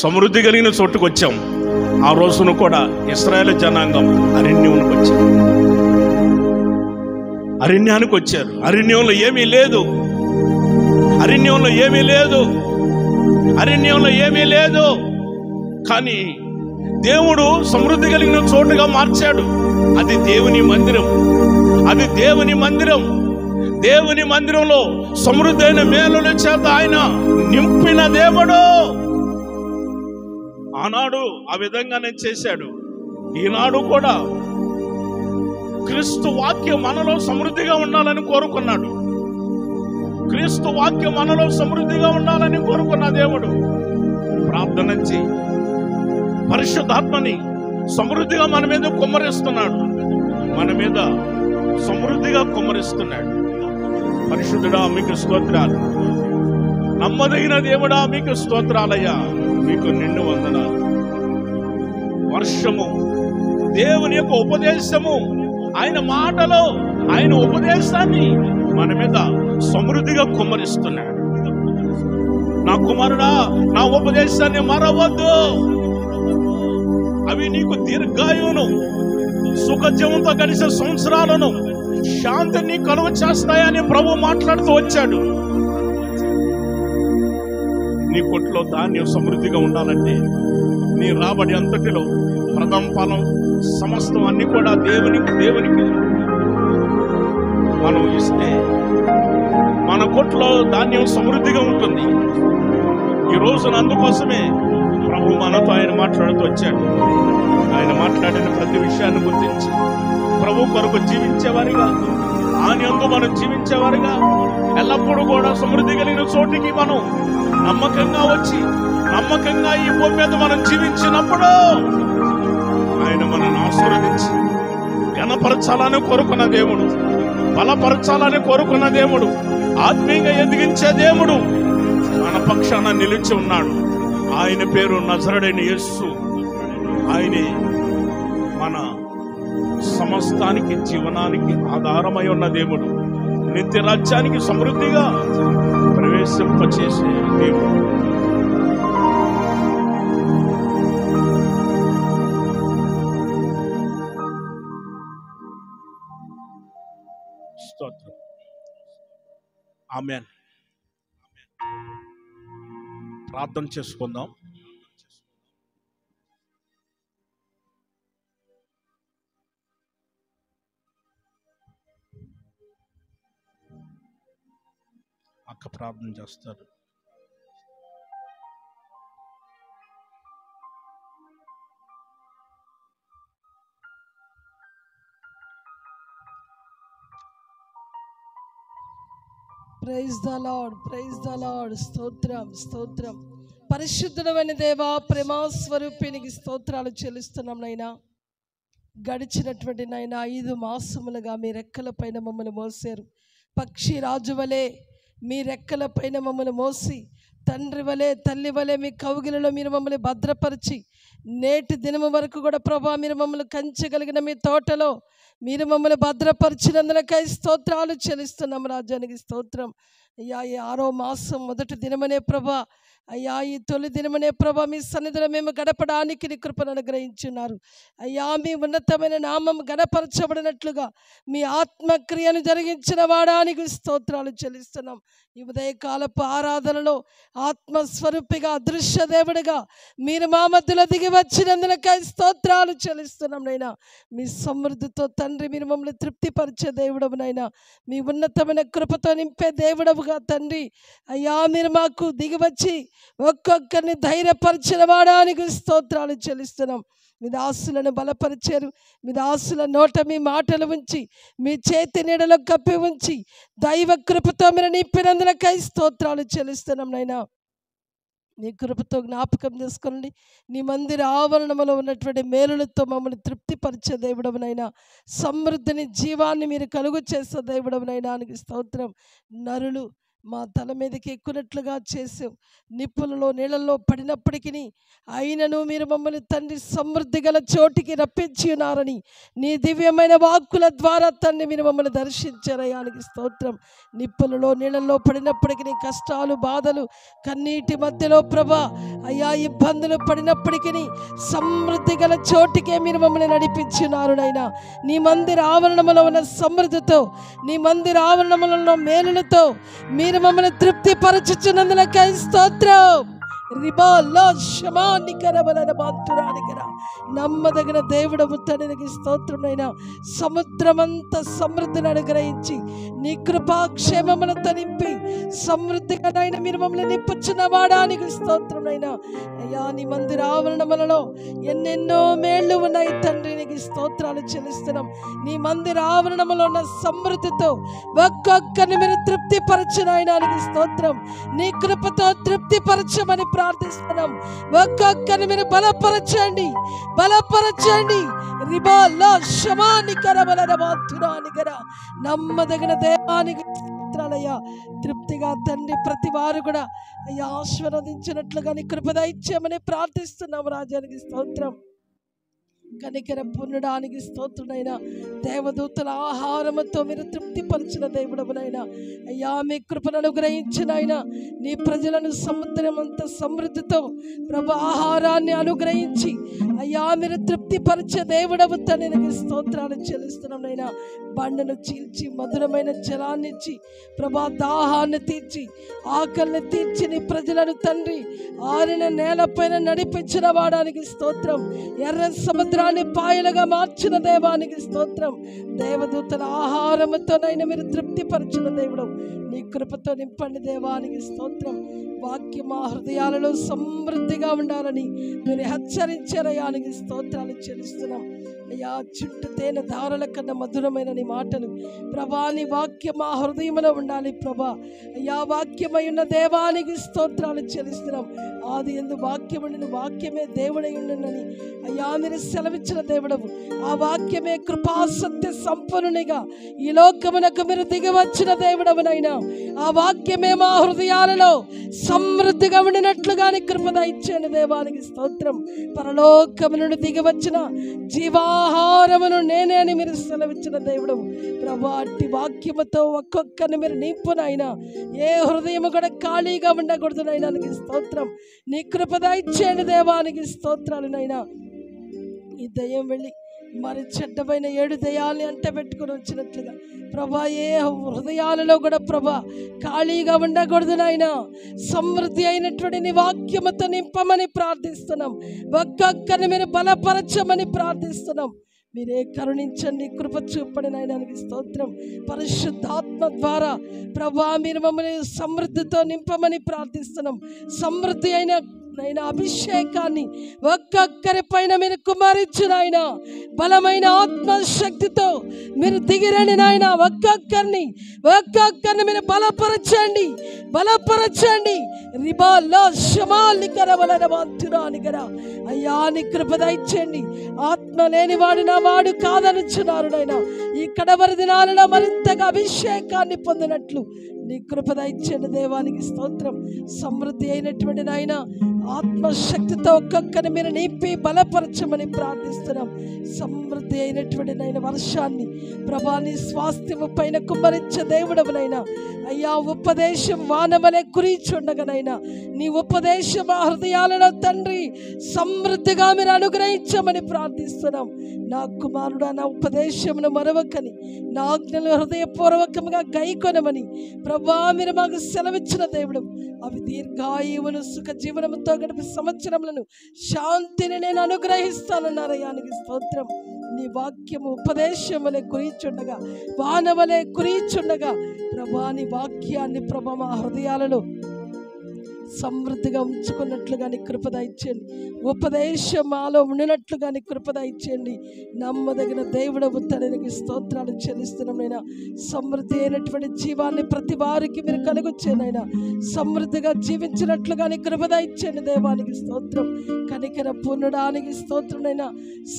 సమృద్ధి కలిగిన చోటుకు వచ్చాం. ఆ రోజును కూడా ఇశ్రాయేలు జనాంగం అరణ్యానికి వచ్చారు. అరణ్యానికి వచ్చారు. అరణ్యంలో ఏమీ లేదు, అరణ్యంలో ఏమీ లేదు, అరణ్యంలో ఏమీ లేదు. కానీ దేవుడు సమృద్ధి కలిగిన చోటుగా మార్చాడు. అది దేవుని మందిరం, అది దేవుని మందిరం. దేవుని మందిరంలో సమృద్ధి అయిన మేలుల చేత ఆయన నింపిన దేవుడు. ఆనాడు ఆ విధంగానే చేశాడు. ఈనాడు కూడా క్రీస్తు వాక్యం మనలో సమృద్ధిగా ఉండాలని కోరుకున్నాడు. క్రీస్తు వాక్యం మనలో సమృద్ధిగా ఉండాలని కోరుకున్న దేవుడు ప్రార్థన చేయి. పరిశుద్ధాత్మని సమృద్ధిగా మన మీద కుమ్మరిస్తున్నాడు, మన మీద సమృద్ధిగా కుమ్మరిస్తున్నాడు. పరిశుద్ధుడా మీకు స్తోత్రాలు, నమ్మదగిన దేవుడా మీకు స్తోత్రాలయ్యా, మీకు నిండు వందనాలు. వర్షము, దేవుని యొక్క ఉపదేశము, ఆయన మాటలో ఆయన ఉపదేశాన్ని మన మీద సమృద్ధిగా కుమ్మరిస్తున్నాడు. నా కుమారుడా, నా ఉపదేశాన్ని మరవద్దు, అవి నీకు దీర్ఘాయువును, సుఖజీవంతో గడిచే సంవత్సరాలను, శాంతిని కలుగ చేస్తాయని ప్రభు మాట్లాడుతూ వచ్చాడు. నీ కొట్లో ధాన్యం సమృద్ధిగా ఉండాలంటే నీ రాబడి అంతటిలో ప్రథమ ఫలం సమస్తం అన్ని కూడా దేవునికి మనం ఇస్తే మన కొట్లో ధాన్యం సమృద్ధిగా ఉంటుంది. ఈ రోజున అందుకోసమే ప్రభు మనతో ఆయన మాట్లాడుతూ వచ్చాడు. ఆయన మాట్లాడిన ప్రతి విషయాన్ని గుర్తించి ప్రభు కొరకు జీవించేవారిగా, ఆయన యందు మనం జీవించేవారిగా, ఎల్లప్పుడూ కూడా సమృద్ధి కలిగిన చోటికి మనం నమ్మకంగా వచ్చి నమ్మకంగా ఈ భూమి మీద మనం జీవించినప్పుడు ఆయన మనల్ని ఆశీర్వదించి ఘనపరచాలని కోరుకున్న దేవుడు, బలపరచాలని కోరుకున్న దేవుడు, ఆత్మీయంగా ఎదిగించే దేవుడు మన పక్షాన నిలిచి ఉన్నాడు. ఆయన పేరు నజరేయుడైన యేసు. ఆయనే మన సమస్తానికి, జీవనానికి ఆధారమై ఉన్న దేవుడు, నిత్య రాజ్యానికి సమృద్ధిగా ప్రవేశింపచేసే దేవుడు. స్తోత్రం. ఆమేన్. ప్రార్థన చేసుకుందాం. అక్క ప్రార్థన చేస్తారు. Praise the lord, praise the lord. స్తోత్రం, స్తోత్రం. పరిశుద్ధుడైన దేవా, ప్రేమాస్వరూపినికి స్తోత్రాలు చెల్లిస్తున్నాం నైనా. గడిచినటువంటి నైనా 5 మాసములుగా మీ రెక్కల పైన మమ్మల్ని మోసారు. పక్షి రాజు వలె మీ రెక్కల పైన మమ్మల్ని మోసి, తండ్రి వలె తల్లి వలె మీ కౌగిలిలో మీరు మమ్మల్ని భద్రపరిచి, నేటి దినము వరకు కూడా ప్రభా మీరు మమ్మల్ని కంచగలిగిన మీ తోటలో మీరు మమ్మల్ని భద్రపరిచినందులకై స్తోత్రాలు చెల్లిస్తున్నాం. రాజ్యానికి స్తోత్రం. అయ్యా, ఈ 6వ మాసం మొదటి దినమనే ప్రభా, అయ్యా ఈ తొలి దినమనే ప్రభా మీ సన్నిధిలో మేము గడపడానికి నీ కృపను అనుగ్రహించున్నారు. అయ్యా మీ ఉన్నతమైన నామం గణపరచబడినట్లుగా మీ ఆత్మక్రియను జరిగించిన వాడానికి స్తోత్రాలు చెల్లిస్తున్నాం. ఈ ఉదయకాలపు ఆరాధనలో ఆత్మస్వరూపిగా, అదృశ్య దేవుడిగా మీరు మా మధ్యలో దిగి వచ్చినందులకై స్తోత్రాలు చెల్లిస్తున్నాం నైనా. మీ సమృద్ధితో తండ్రి మీరు మమ్మల్ని తృప్తిపరిచే దేవుడవునైనా, మీ ఉన్నతమైన కృపతో నింపే దేవుడవుగా తండ్రి, అయ్యా మీరు మాకు దిగివచ్చి ఒక్కొక్కరిని ధైర్యపరిచిన వాడానికి స్తోత్రాలు చెల్లిస్తున్నాం. మీ దాసులను బలపరిచారు. మీ దాసుల నోట మీ మాటలు ఉంచి, మీ చేతి నీడలో కప్పి ఉంచి, దైవ కృపతో మీరు నింపినందులకై స్తోత్రాలు చెల్లిస్తున్నాం నైనా. నీ కృపతో జ్ఞాపకం చేసుకోండి. నీ మందిర ఆవరణంలో ఉన్నటువంటి మేలులతో మమ్మల్ని తృప్తిపరిచే దేవుడవునైనా, సమృద్ధిని జీవాన్ని మీరు కలుగు చేసే దేవుడవునైనా స్తోత్రం. నరులు మా తల మీదకి ఎక్కునట్లుగా చేసావు. నిప్పులలో నీళ్ళల్లో పడినప్పటికీ అయినను మీరు మమ్మల్ని తండ్రి సమృద్ధి గల చోటికి రప్పించి ఉన్నారని నీ దివ్యమైన వాక్కుల ద్వారా తండ్రి మీరు మమ్మల్ని దర్శించారయానికి స్తోత్రం. నిప్పులలో నీళ్ళల్లో పడినప్పటికీ కష్టాలు బాధలు కన్నీటి మధ్యలో ప్రభా అయ్యా ఇబ్బందులు పడినప్పటికీ సమృద్ధి గల చోటికే మీరు మమ్మల్ని నడిపించున్నారు నైనా. నీ మందిర ఆవరణములో ఉన్న సమృద్ధితో నీ మందిర ఆవరణములలో మేలులతో మీరు మమ్మల్ని తృప్తి పరచుచున్నందులకై స్తోత్రం. నమ్మదగిన దేవుడవు తండ్రికి స్తోత్రమైన సముద్రమంతా సమృద్ధిని అనుగ్రహించి నీ కృపాక్షేమములతో నింపి సమృద్ధిగా మీరు మమ్మల్ని నింపుచున్న వాడానికి స్తోత్రమైనా. అయ్యా నీ మందిర ఆవరణములలో ఎన్నెన్నో మేళ్లు ఉన్నాయి తండ్రి, నీకు స్తోత్రాలు చెల్లిస్తున్నాం. నీ మందిర ఆవరణములో ఉన్న సమృద్ధితో ఒక్కొక్కరిని మీరు తృప్తిపరచునాయనానికి స్తోత్రం. నీ కృపతో తృప్తిపరచమని ప్రార్థిస్తున్నాం. ఒక్కొక్కరిని మీరు బలపరచండి, బలపరచండి. నమ్మదగిన దేవానికి స్తోత్రాలయ్యా. తృప్తిగా తండ్రి ప్రతి వారు కూడా అయ్యా ఆశీర్వదించినట్లుగా నీ కృప దయచేయమని ప్రార్థిస్తున్నాం. రాజానికి స్తోత్రం. కనికర పొందడానికి స్తోత్రుడైనా. దేవదూతల ఆహారముతో మీరు తృప్తిపరిచిన దేవుడవునైనా. అయ్యా మీ కృపను అనుగ్రహించినైనా నీ ప్రజలను సముద్రమంత సమృద్ధితో ప్రభు ఆహారాన్ని అనుగ్రహించి అయ్యా మీరు తృప్తిపరిచే దేవుడవు తండ్రికి స్తోత్రాలు చెల్లిస్తున్నానైనా. బండను చీల్చి మధురమైన జలాన్ని ఇచ్చి ప్రభా దాహాన్ని తీర్చి ఆకలిని తీర్చి నీ ప్రజలను తండ్రి ఆరిన నేలపైన నడిపించిన వాడానికి స్తోత్రం. ఎర్ర సముద్రాన్ని పాయలుగా మార్చిన దేవానికి స్తోత్రం. దేవదూతల ఆహారముతోనైనా మీరు తృప్తిపరిచిన దేవుడు, నీ కృపతో నింపండి దేవానికి స్తోత్రం. వాక్యం మా హృదయాలలో సమృద్ధిగా ఉండాలని మీరు హెచ్చరించారయానికి స్తోత్రాలు చెల్లిస్తున్నాం. అయ్యా చుట్టూ తేనె ధారల కన్నా మధురమైన నీ మాటలు ప్రభా, నీ వాక్యం మా హృదయంలో ఉండాలి ప్రభా. అయ్యా వాక్యమై ఉన్న దేవానికి స్తోత్రాలు చెల్లిస్తున్నాం. ఆది యందు వాక్యం ఉండిన వాక్యమే దేవుడై ఉండనని అయ్యా మీరు సెలవిచ్చిన దేవుడవు. ఆ వాక్యమే కృపా సత్య సంపన్నునిగా ఈ లోకమునకు మీరు దిగవచ్చిన దేవుడవునైనా. ఆ వాక్యమే మా హృదయాలలో సమృద్ధిగా ఉండినట్లుగా నీ కృప దయచేయండి దేవానికి స్తోత్రం. పరలోకము నుండి దిగవచ్చిన జీవాహారమును నేనే అని మీరు సెలవిచ్చిన దేవుడు ప్రభా. అట్టి వాక్యముతో ఒక్కొక్కరిని మీరు నింపునైనా. ఏ హృదయము కూడా ఖాళీగా ఉండకూడదునైనా నీకు స్తోత్రం. నీ కృప దయచేయండి దేవానికి స్తోత్రాలునైనా. ఈ దయ్యం వెళ్ళి మరి చెడ్డమైన 7 దయ్యాలని అంట పెట్టుకుని వచ్చినట్లుగా ప్రభా ఏ హృదయాలలో కూడా ప్రభా ఖాళీగా ఉండకూడదు నాయనా. సమృద్ధి అయినటువంటి నీ వాక్యముతో నింపమని ప్రార్థిస్తున్నాం. ఒక్కొక్కరిని మీరు బలపరచమని ప్రార్థిస్తున్నాం. మీరే కరుణించండి, కృప చూపండి నాయనానికి స్తోత్రం. పరిశుద్ధాత్మ ద్వారా ప్రభా మీరు మమ్మల్ని సమృద్ధితో నింపమని ప్రార్థిస్తున్నాం. సమృద్ధి అయిన అభిషేకాన్ని ఒక్కొక్కరి పైన మీరు కుమారించు నాయన. బలమైన ఆత్మశక్తితో మీరు దిగిరండి నాయన. ఒక్కొక్కరిని మీరు బలపరచండి, బలపరచండి. రిబాల్లో శమాలి కరవలనమాంతురానికరా అయ్యా నీ కృప దయచేయండి. ఆత్మ లేనివాడు నా వాడు కాదనుచున్నారు నాయన. ఈ కడవరి దినాలలో మరింతగా అభిషేకాన్ని పొందినట్లు నీ కృప దయచేయండి దేవానికి స్తోత్రం. సమృద్ధి అయినటువంటి నాయన ఆత్మశక్తితో ఒక్కొక్కరిని మీరు నింపి బలపరచమని ప్రార్థిస్తున్నాం. సమృద్ధి అయినటువంటి నాయన వర్షాన్ని ప్రభా నీ స్వాస్థ్యము పైన కుమ్మరించే దేవుడవునైనా. అయ్యా ఉపదేశం వానవలే కురిచుండగనైనా నీ ఉపదేశం మా హృదయాలలో తండ్రి సమృద్ధిగా మీరు అనుగ్రహించమని ప్రార్థిస్తున్నాం. నా కుమారుడు నా ఉపదేశమును మరవకని నా ఆజ్ఞలు హృదయపూర్వకంగా గైకొనమని ప్రభా మీరు మాకు సెలవిచ్చిన దేవుడు. అవి దీర్ఘాయువును సుఖ జీవనముతో గడిపి సంవత్సరములను శాంతిని నేను అనుగ్రహిస్తానన్నారయానికి స్తోత్రం. నీ వాక్యము ఉపదేశములే కురిచుండగా వానవలే కురిచుండగా ప్రభా నీ వాక్యాన్ని ప్రభా మా హృదయాలలో సమృద్ధిగా ఉంచుకున్నట్లుగా నీ కృప దయచేయండి. ఉపదేశం మాలో ఉండినట్లుగా నీ కృప దయచేయండి. నమ్మదగిన దేవుడవు తండ్రికి స్తోత్రాలు చెల్లిస్తున్నామైనా. సమృద్ధి అయినటువంటి జీవాన్ని ప్రతి వారికి మీరు కలుగొచ్చేనైనా. సమృద్ధిగా జీవించినట్లుగా నీ కృప దయచేయండి దేవానికి స్తోత్రం. కనికర పొందడానికి స్తోత్రమైనా.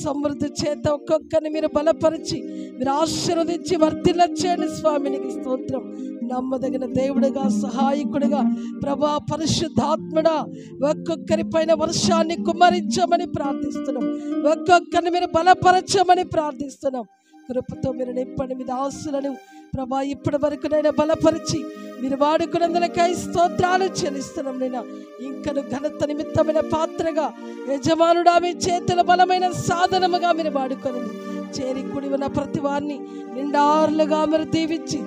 సమృద్ధి చేత ఒక్కొక్కరిని మీరు బలపరిచి మీరు ఆశీర్వదించి వర్ధిల్ల చేయండి స్వామినికి స్తోత్రం. నమ్మదగిన దేవుడిగా, సహాయకుడిగా ప్రభా పరిశుద్ధాత్మడా ఒక్కొక్కరి పైన వర్షాన్ని కుమ్మరించమని ప్రార్థిస్తున్నాం. ఒక్కొక్కరిని మీరు బలపరచమని ప్రార్థిస్తున్నాం. కృపతో మీరు నింపండి. మీ దాసులను ప్రభా ఇప్పటి వరకు నైనా బలపరిచి మీరు వాడుకున్నందులకై స్తోత్రాలు చెల్లిస్తున్నాం. నైనా ఇంకను ఘనత నిమిత్తమైన పాత్రగా యజమానుడా మీ చేతుల బలమైన సాధనముగా మీరు వాడుకొనండి. చేరి కుడి ఉన్న ప్రతి వారిని నిండార్లుగా మీరు దీవించి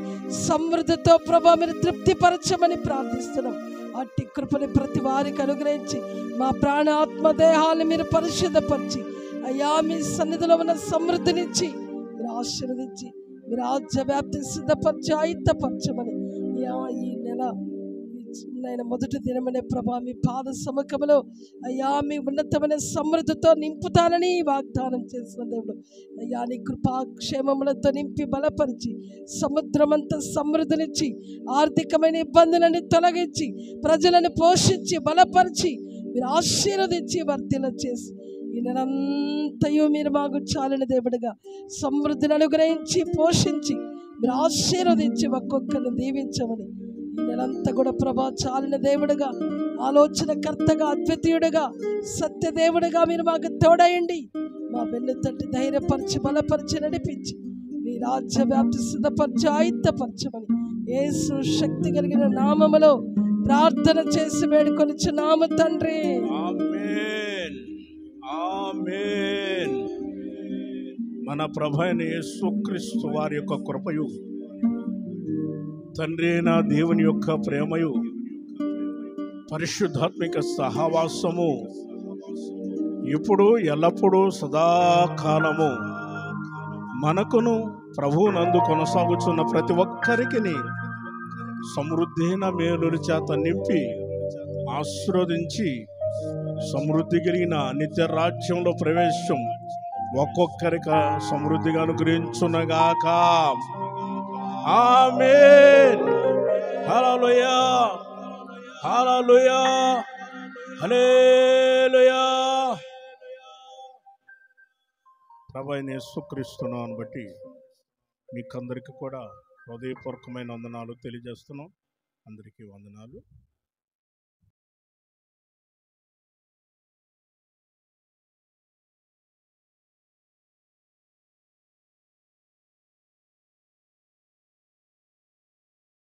సమృద్ధితో ప్రభా మీరు తృప్తిపరచమని ప్రార్థిస్తున్నాం. అట్టి కృపని ప్రతి వారికి అనుగ్రహించి మా ప్రాణాత్మ దేహాన్ని మీరు పరిశుద్ధపరిచి అయ్యా మీ సన్నిధిలో ఉన్న సమృద్ధినిచ్చి మీరు ఆశీర్వదించి మీరు రాజ్య వ్యాప్తి సిద్ధపరిచి ఆయుత్తపరచమని ఈ నెల నేను మొదటి దినమనే ప్రభా మీ పాద సముఖంలో అయ్యా మీ ఉన్నతమైన సమృద్ధితో నింపుతానని వాగ్దానం చేసిన దేవుడు అయ్యా నీ కృపాక్షేమములతో నింపి బలపరిచి సముద్రమంతా సమృద్ధినిచ్చి ఆర్థికమైన ఇబ్బందులని తొలగించి ప్రజలను పోషించి బలపరిచి మీరు ఆశీర్వదించి వర్ధిల్ల చేసి ఈ నెలంతయు మీరు మాకు చాలిన దేవుడిగా సమృద్ధిని అనుగ్రహించి పోషించి మీరు ఆశీర్వదించి ఒక్కొక్కరిని దీవించమని ఈ నెలంతా కూడా ప్రభా చాలిన దేవుడిగా, ఆలోచనకర్తగా, అద్వితీయుడిగా, సత్యదేవుడిగా మీరు మాకు తోడయండి. మా వెన్ను తట్టి ధైర్యపరిచి బలపరిచి నడిపించి మీ రాజ్య వ్యాప్తి సిద్ధపరిచి ఆయుత్తపరచమని యేసు శక్తి కలిగిన నామములో ప్రార్థన చేసి వేడుకొనిచున్నాము తండ్రి. ఆమేన్, ఆమేన్. మన ప్రభు అయిన యేసుక్రీస్తు వారి యొక్క కృపయు, తండ్రి అయిన దేవుని యొక్క ప్రేమయు, పరిశుద్ధాత్మిక సహవాసము ఇప్పుడు ఎల్లప్పుడూ సదాకాలము మనకును ప్రభువునందు కొనసాగుతున్న ప్రతి ఒక్కరికి సమృద్ధైన మేలుల చేత నింపి ఆశీర్వదించి సమృద్ధి కలిగిన నిత్య రాజ్యంలో ప్రవేశం ఒక్కొక్కరికి సమృద్ధిగా అనుగ్రహించునగాక. ఆమేన్. హల్లెలూయా, హల్లెలూయా, హల్లెలూయా. ప్రభువైన యేసుక్రీస్తును బట్టి మీకందరికీ కూడా హృదయపూర్వకమైన వందనాలు తెలియజేస్తున్నాం. అందరికీ వందనాలు.